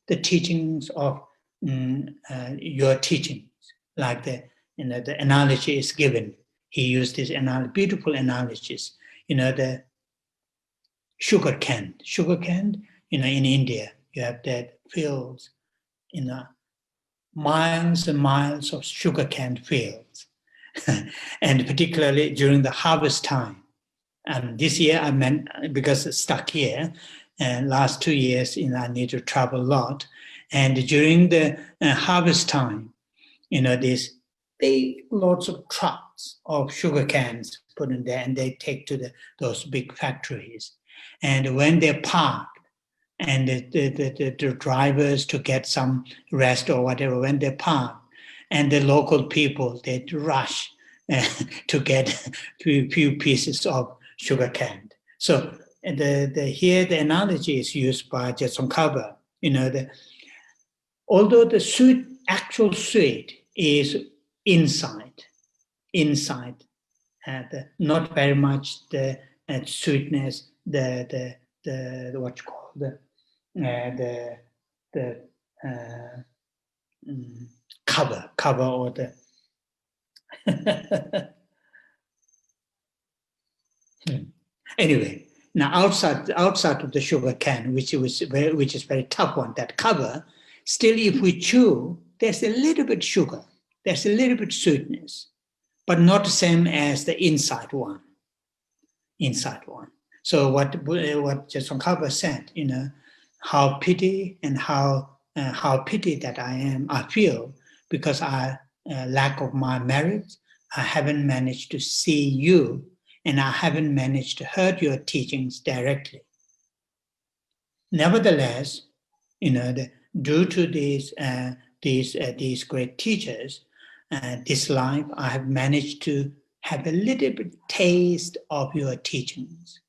Speaker 2: the teachings of your teachings, like the analogy is given. He used this beautiful analogies, the sugar cane, in India, you have that fields, miles and miles of sugarcane fields. And particularly during the harvest time. This year, because it's stuck here, and last 2 years, I need to travel a lot. And during the harvest time, these big lots of trucks of sugar cans put in there, and they take to those big factories. And when they're parked, and the drivers to get some rest or whatever, when they park, and the local people, they rush to get a few pieces of sugar cane. So here the analogy is used by Jetsun Drakpa. Although the actual sweet is inside, not very much the sweetness, the what you call the cover or the anyway. Now outside of the sugar cane, which is very tough one, that cover, still if we chew, there's a little bit sugar, there's a little bit sweetness, but not the same as the inside one. So what Jetsun Drakpa said, how pity and how pity that I feel because lack of my merit, I haven't managed to see you, and I haven't managed to hear your teachings directly. Nevertheless, due to these great teachers, this life I have managed to have a little bit taste of your teachings,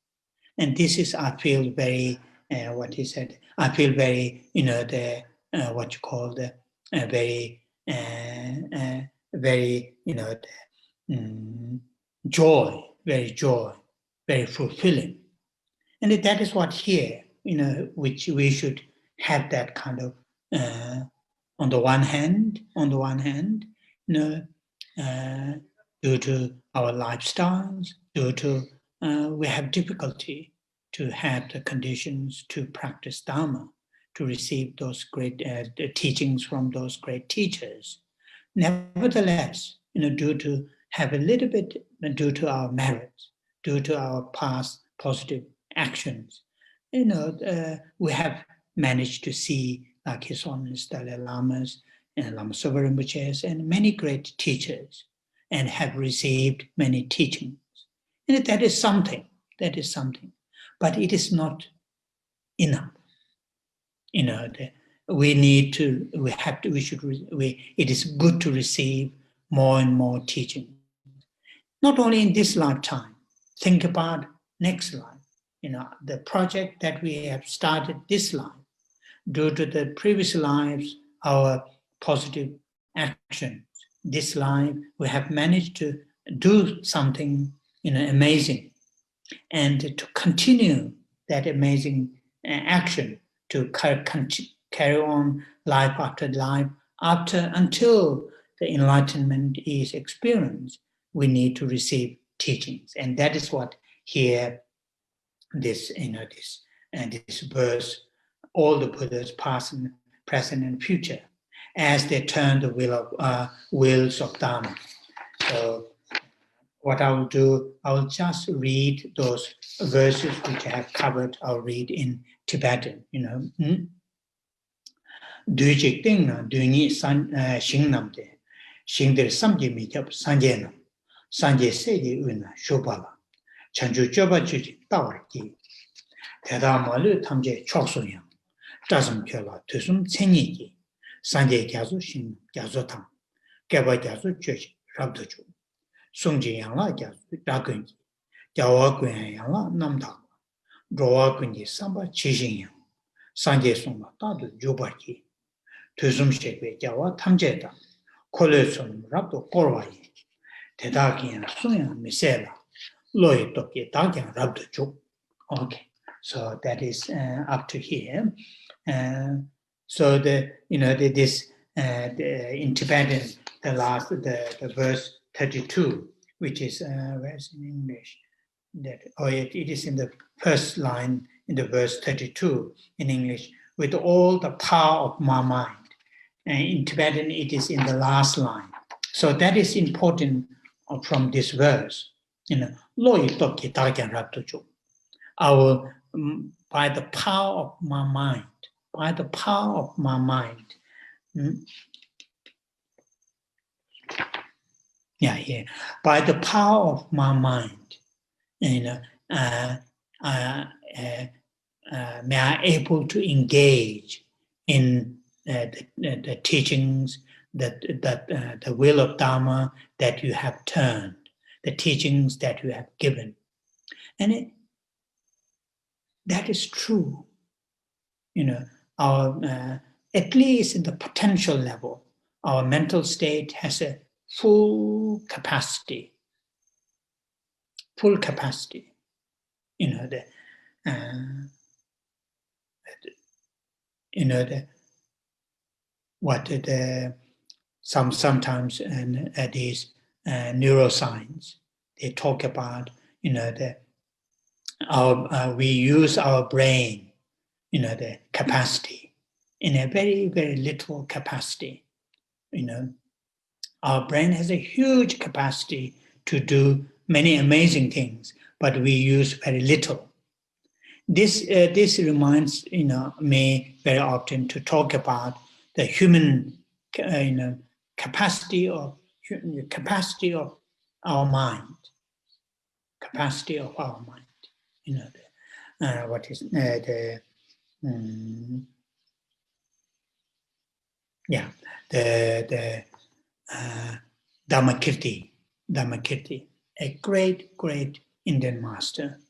Speaker 2: and this is I feel very what he said. I feel very what you call the very very joy, very fulfilling. And that is what here, which we should have that kind of, on the one hand, due to our lifestyles, due to we have difficulty to have the conditions to practice Dharma, to receive those great teachings from those great teachers. Nevertheless, due to have a little bit, due to our merits, due to our past positive actions, we have managed to see, like His Holiness Dalai Lamas and Lama Zopa Rinpoches and many great teachers, and have received many teachings. And that is something, but it is not enough. It is good to receive more and more teaching. Not only in this lifetime, think about next life. The project that we have started this life, due to the previous lives, our positive actions, this life, we have managed to do something amazing, and to continue that amazing action, to carry on life after life, until the enlightenment is experienced, we need to receive teachings. And that is what here, this verse, all the Buddhas, past, present, and future, as they turn the wheels of Dharma. So what I will do, I will just read those verses which I have covered. I'll read in Tibetan. Dujik ting na dunyi shing namde, shing der samje mi jab sanje nam, sanje seje una shobala, chanju joba juji tawar ki, teda malu tamje chokso yang, tasum kyola tusum tsenyi ki, sanje gyazu shing gyazu tang, gyaba gyazu juji rabdo ju, sungji yang la gyazu dagunji, gyawa guen yang la namda, rowa gunji samba chishin yang, sanje sungma tadu jobar ki, tusum shekwe gyawa tamjeda, kole sum rabdo korwayi, tedakiyan sunya misela, loyi toki dakiyan rabdo juk. Okay, so that is up to here. So this in Tibetan, the verse 32, which is where's in English? It is in the first line in the verse 32 in English. With all the power of my mind. And in Tibetan, it is in the last line. So that is important from this verse. I will, by the power of my mind, by the power of my mind. By the power of my mind, may I able to engage in the teachings, the will of Dharma that you have turned, the teachings that you have given. And that is true. Our at least in the potential level, our mental state has a full capacity. Sometimes these neuroscience, they talk about we use our brain, the capacity in a very, very little capacity. Our brain has a huge capacity to do many amazing things, but we use very little. this reminds me very often to talk about the human capacity of our mind, capacity of our mind. What is the Dhammakirti, a great Indian master,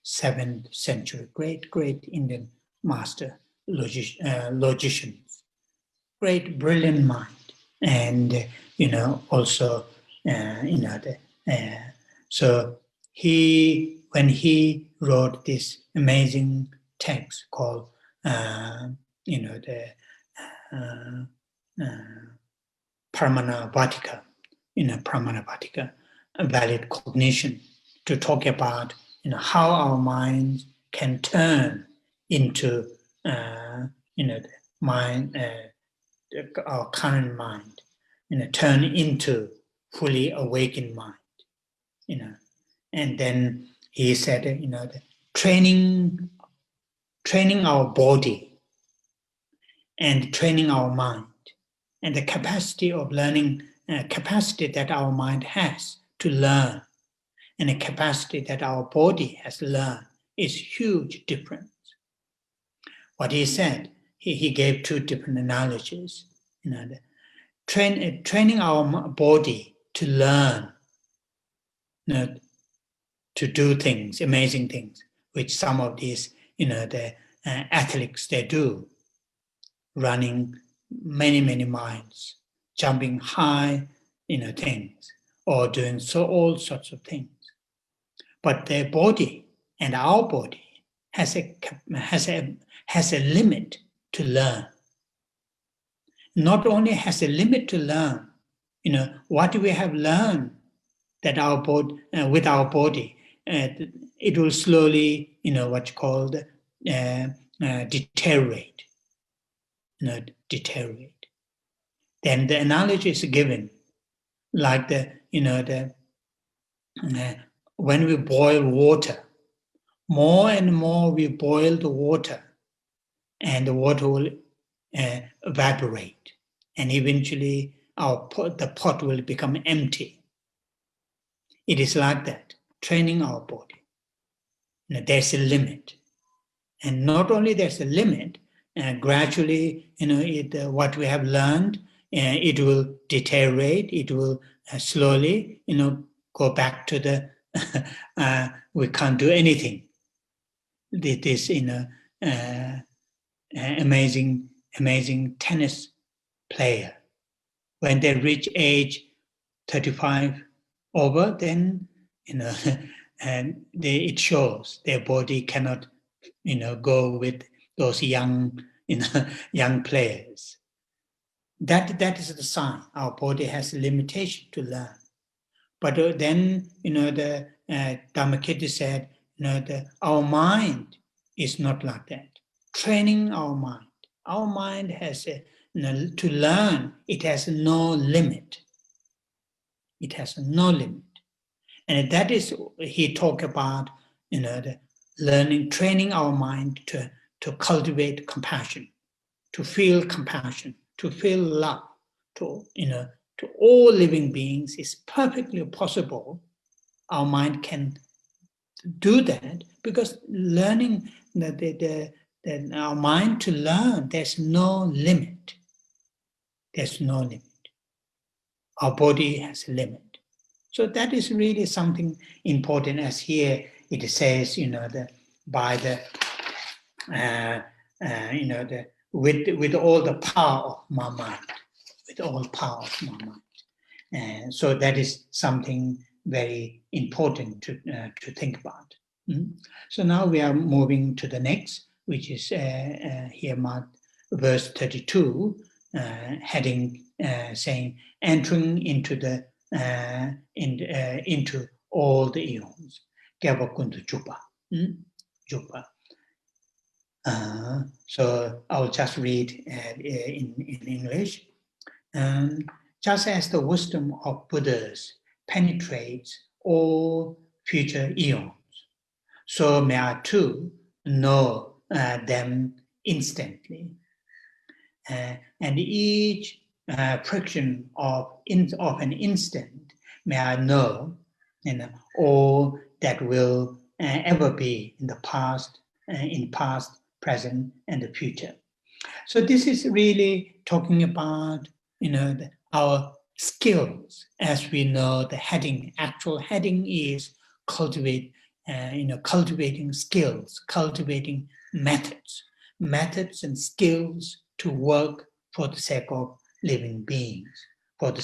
Speaker 2: 7th century, great Indian master, logician, great brilliant mind, and also so when he wrote this amazing text called Pramanavartika, Pramanavartika, a valid cognition, to talk about how our minds can turn into the mind, our current mind, turn into fully awakened mind, and then he said, the training our body and training our mind, and the capacity of learning, capacity that our mind has to learn, and the capacity that our body has learned is huge difference. What he said, he gave 2 different analogies. Training our body to learn, to do things, amazing things, which some of these, the athletes, they do, running many miles, jumping high, things, or doing all sorts of things. But their body and our body has a limit to learn. Not only has a limit to learn, what we have learned that our body, with our body, it will slowly, what's called deteriorate. Deteriorate. Then the analogy is given, like when we boil water, more and more we boil the water, and the water will evaporate, and eventually the pot will become empty. It is like that, training our body. There's a limit. And not only there's a limit, gradually, what we have learned, it will deteriorate, it will slowly, go back to the, we can't do anything. This, amazing tennis player, when they reach age 35 over, then, and it shows their body cannot, go with those young players. That is the sign. Our body has a limitation to learn. But then, the Dhammakirti said, our mind is not like that. Training our mind. Our mind has to learn. It has no limit. It has no limit. And that is, he talked about, the learning, training our mind to cultivate compassion, to feel compassion, to feel love, to all living beings is perfectly possible. Our mind can do that because learning our mind to learn, there's no limit. There's no limit. Our body has a limit. So that is really something important, as here it says, by the, with all the power of my mind, with all power of my mind. And so that is something very important to think about. So now we are moving to the next, which is here marked verse 32, heading saying, entering into the into all the eons. Gyavakuntu Jupa. Jupa. So I'll just read in English. Just as the wisdom of Buddhas penetrates all future eons, so may I too know them instantly. And each friction of an instant may I know, all that will ever be in the past, present, and the future. So this is really talking about, our skills. As we know, the actual heading is cultivate, cultivating skills, cultivating methods and skills to work for the sake of living beings, The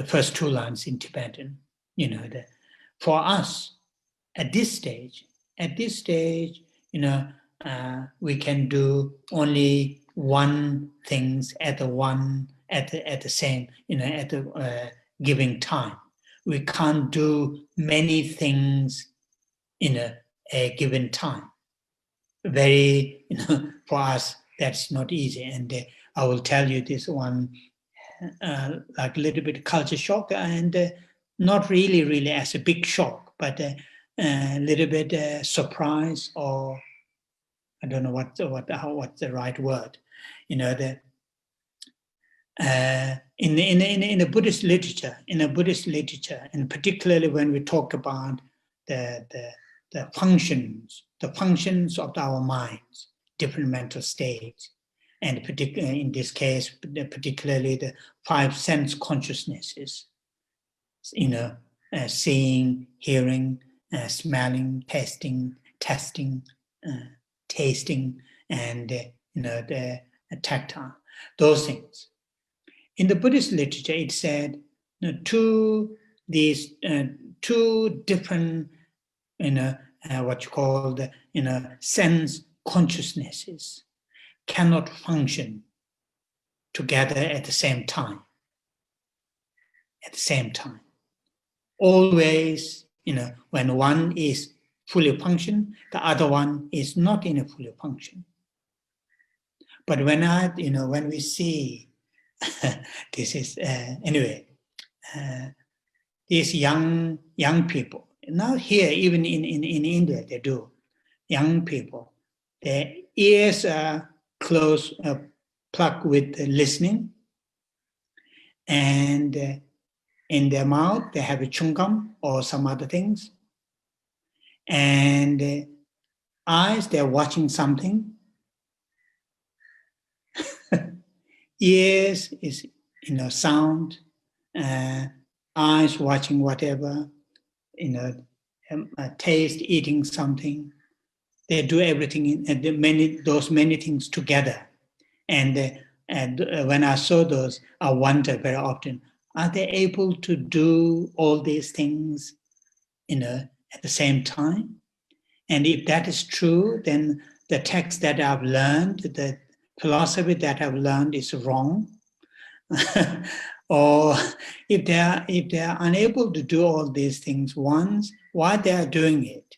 Speaker 2: first two lines in Tibetan, for us at this stage, we can do only one things at the same, at the giving time. We can't do many things in a given time. Very, for us, that's not easy. And I will tell you this one, like a little bit culture shock, and not really as a big shock, but a little bit surprise, or I don't know what's the right word. In the Buddhist literature, and particularly when we talk about the functions of our minds, different mental states, and particularly in this case, particularly the 5 sense consciousnesses, seeing, hearing, smelling, tasting, tasting, and the tactile, those things. In the Buddhist literature, it said two different, what you call the, sense consciousnesses cannot function together at the same time. Always, when one is fully function, the other one is not in a fully function. But when we see, this is, anyway, these young people, now here, even in India, they do, young people, their ears are closed, plugged with listening, and in their mouth, they have a chewing gum or some other things. And eyes, they're watching something. Ears is, sound. Eyes watching whatever. Taste, eating something. They do everything, those many things together. And when I saw those, I wonder very often, are they able to do all these things, at the same time? And if that is true, then the text that I've learned, the philosophy that I've learned is wrong. Or if they are unable to do all these things once, why they are doing it?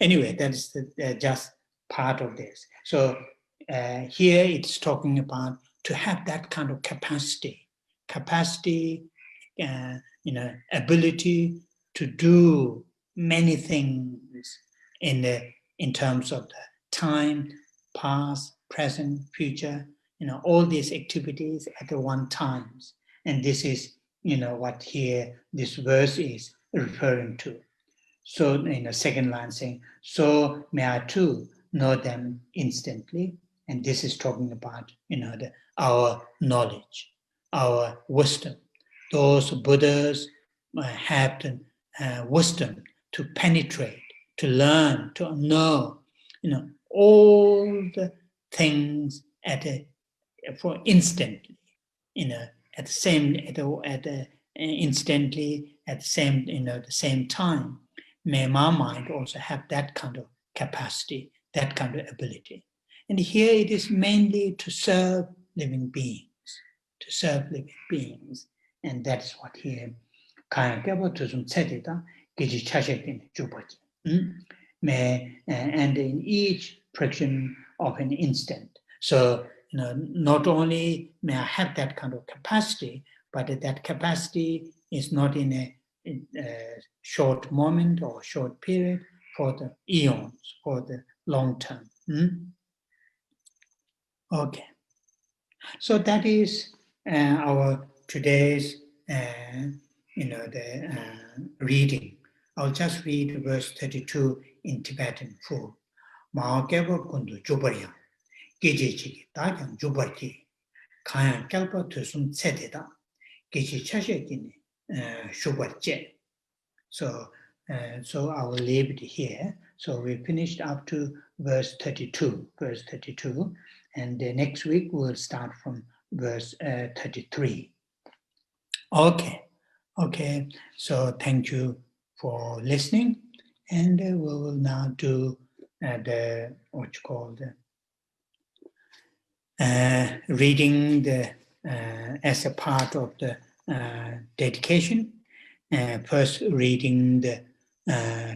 Speaker 2: Anyway, that's just part of this. So here it's talking about to have that kind of capacity, ability to do many things in terms of the time, past, present, future, all these activities at the one times. And this is, what here this verse is referring to. So in the second line saying, so may I too know them instantly. And this is talking about, our knowledge, our wisdom. Those Buddhas have the wisdom to penetrate, to learn, to know, all the things for instantly, at the same, instantly, at the same, the same time. May my mind also have that kind of capacity, that kind of ability. And here it is mainly to serve living beings, And that's what here, and in each friction of an instant. So not only may I have that kind of capacity, but that capacity is not in a short moment or short period, for the eons, for the long term. Okay, so that is our today's reading. I'll just read verse 32 in Tibetan full. Ma keba kundu jubarya, geje chigi dajang jubarki, kaya kelpa tusum tseteda, Geshe Tashi shubarje. So I will leave it here. So we finished up to verse 32, and next week we'll start from verse 33. Okay. So thank you for listening, and we will now do reading as a part of the dedication. First reading the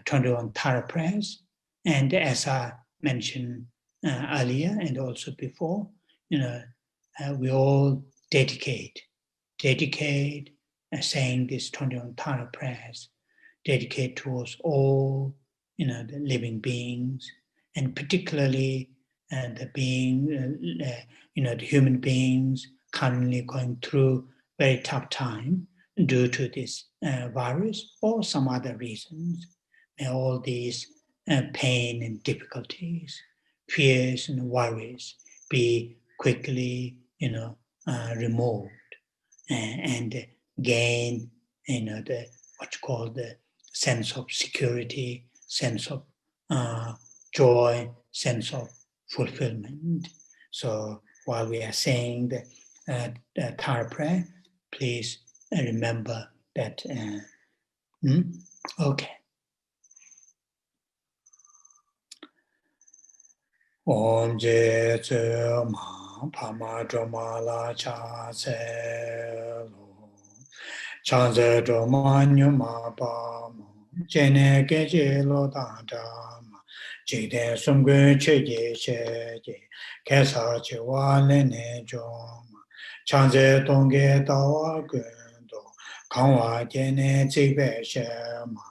Speaker 2: 21 Tara prayers, and as I mentioned earlier and also before, we all dedicate saying these 21 Tara prayers, dedicate towards all the living beings, and particularly the human beings currently going through very tough time due to this virus or some other reasons. May all these pain and difficulties, fears and worries be quickly removed and gain the sense of security, sense of joy, sense of fulfillment. So while we are saying the Tara prayer, please remember that. Okay. Om Je Tse Ma Pama Drama La Cha Se Lo Cha Ze Drama Nyuma Pa Mo Jene Ge Je Lo Da Drama Ji De Sum Gue Che Je Che Je Ke Sa Che Wa Le Ne Jo Ma Cha Ze Dong Ge Da Wa Gun Do Kang Wa Je Ne Zi Be She Ma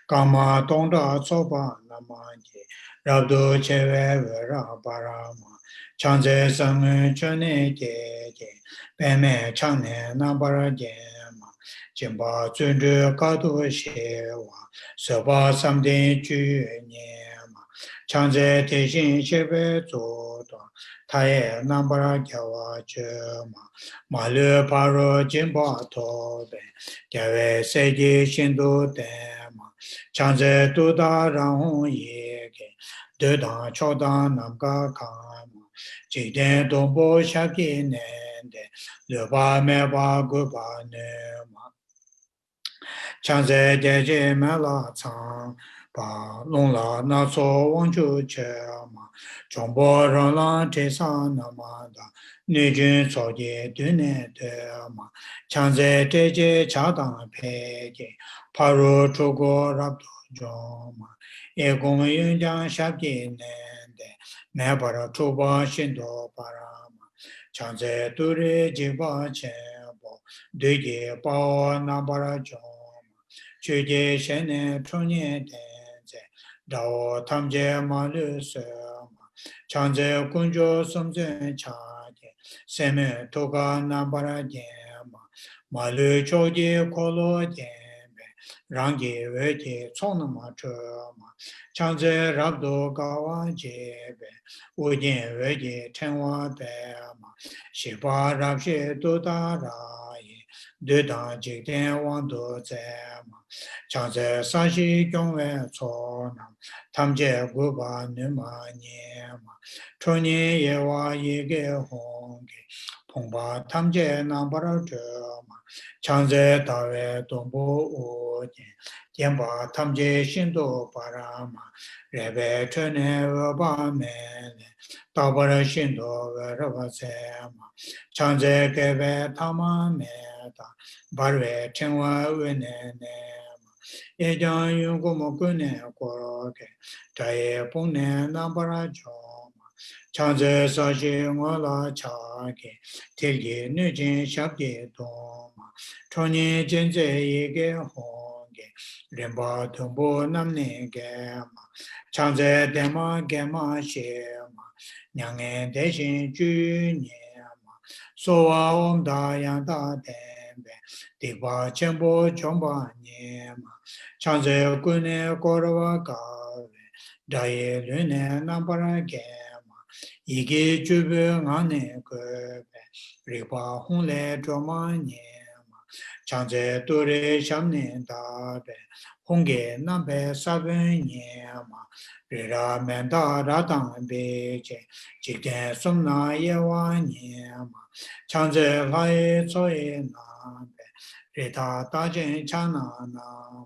Speaker 2: Kama Dong Da Tso Pa Na Ma Je Rabdo Chewe Vera Parama Chanze Sang Chane Je Je Peme Chane Nabara Jema Jimba Zundu Kadu Shewa Soba Samde Ju Nyema Chanze Teshin Shebe Zodo Taye Nabara Jawa Jema Malu Paro Jimba Tobe Jawe Seji Shindu Dema Chanze Tuda Rahun Yege Dedan Chodan Namga Kama Jiden Dombo Shaki Nende Leba Meba Guba Nema Chanze Deje Mela Tsang Pa Longla Naso Wangchu Chema Chombo Rana Tesa Namada Nijun Soje Dune Dema Chanze Deje Chadang Pege Paro Chogo Rabdo Joma Egong Yunjang Shabji Nende Mebara Choba Shindo Parama Chanze Dure Jiba Chembo Duye Bao Nabara Joma Chuje Shene Chonye Denze Dao Tamje Malu Sema Chanze Kunjo Sumzen Chaje Seme Toga Nabara Jema Malu Choje Kolo Jembe Rangi Veje Tsonama Choma Chanze Rabdo Gawa Jebe Ujin Veje Tenwa Dema Shiba Rabshe Dodaraye Dudan Jikden Wando Zema Chanze Sashi Gyongwe Tsonam Tamje Guba Numa Nyema Chonye Yewa Yege Honge Pongba Tamje Nambara Choma Chanze Dawe Dombo Ojen Jemba Tamje Shindo Parama Rebe Chone Waba Mele Tabara Shindo Veraba Sema Chanze Gebe Tama Meta Barwe Chenwa Wene Nema Ejan Yungumo Kune Koroke Taye Pune Nambara Choma Chanze Sashi Ngola Chake, Tilgi Nujin Shabdi Doma, Tony Jinze Yige Honge, Rimba Tumbo Namne Gema, Chanze Dema Gema Shema, Nyange Deshin Junyema, Soa Omda Yanda Dembe, Diba Chembo Chomba Nyema, Chanze Kune Korwa Kave, Daye Lune Nambara Gema, Ige Jube Ngane Kobe, Ripa Hule Droma Nyema, Chanze Ture Shamne Dabe, Honge Nambe Sabe Nyema, Rira Menda Ratang Beche, Chikten Sumna Yewa Nyema, Chanze Lai Tsoe Nabe, Rita Tajen Chana Nama,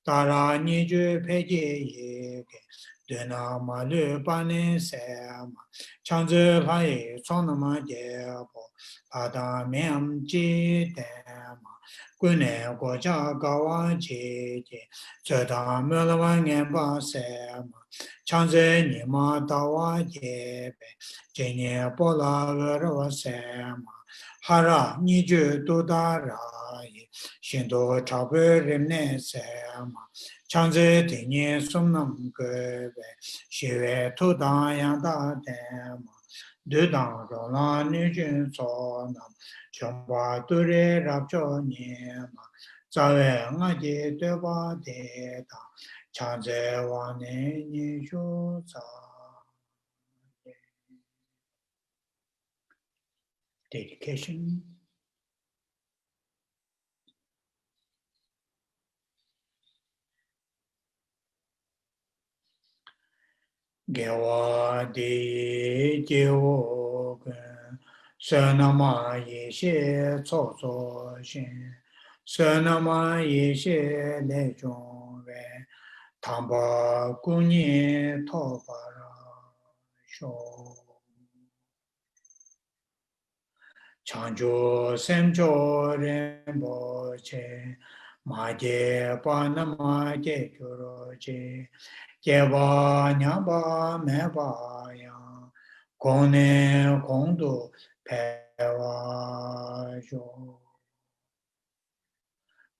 Speaker 2: Tara Niju Peje Yeke, Dena Malu Bane Sema, Chanze Lai Sonama Jebo, Pada Miam Ji Dema, Gune Goja Gawa Jeje, Zeta Melawan Emba Sema, Chanze Nima Dawa Jebe, Jenye Bola Verwa Sema, Hara Niju Dudara, Shindo Chabe Rimne Sema, Chanze Tinye Sumnam Gebe, Shive Tudan Yanda Dema, Dudan Rola Nijun Sonam, Chomba Ture Rapcho Nyema, Zawe Ngaji Deba Deta, Chanze Wane Nishu Za. Dedication. Gewa de Jewo Sanama Yeshe Tso Shin Sanama Yeshe Lechonwe Tamba Kunye Topara Sho Chanjo Semjo Remboche Maje Panama Je Kuroche Jeba Nyamba Meba Yang Kone Kondo Pewa Jo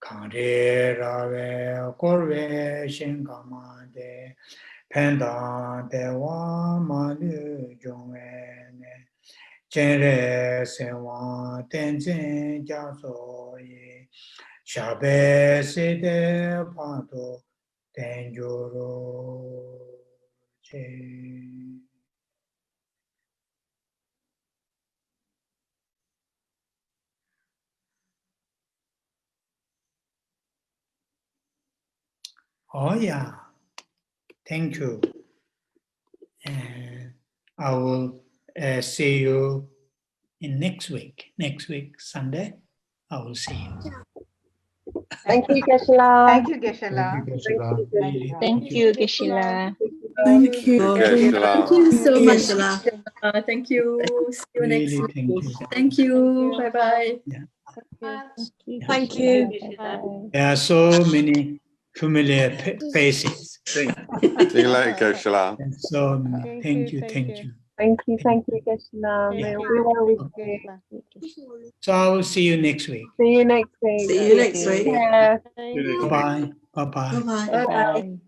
Speaker 2: Kare Rave Korve Shinkamade Penda Dewa Manu Jongene Chere Sewa Tenzin Jaso Ye Shabe Sede Pato Tenjuro Che. Oh yeah, thank you. And I will see you in next week. Next week, Sunday, I will see you.
Speaker 3: Thank you, Geshe-la.
Speaker 6: Thank you, Geshe-la.
Speaker 2: Really,
Speaker 7: Thank you, Geshe-la.
Speaker 1: Thank you.
Speaker 8: Geshe-la.
Speaker 1: Thank you so much.
Speaker 7: Geshe-la.
Speaker 1: Thank you. See you next
Speaker 2: really,
Speaker 1: week.
Speaker 2: thank you.
Speaker 1: Thank you. Bye-bye.
Speaker 3: Thank you.
Speaker 2: There are so many familiar faces.
Speaker 8: See you later, Geshe-la.
Speaker 2: And so many. Thank you, thank you.
Speaker 3: Thank you, Geshe-la. May it be well with you.
Speaker 2: So I will see you next week.
Speaker 3: See you next week.
Speaker 1: See you next week.
Speaker 3: Yeah.
Speaker 8: See you next week.
Speaker 2: Bye. Bye-bye.
Speaker 1: Bye-bye.
Speaker 7: Bye.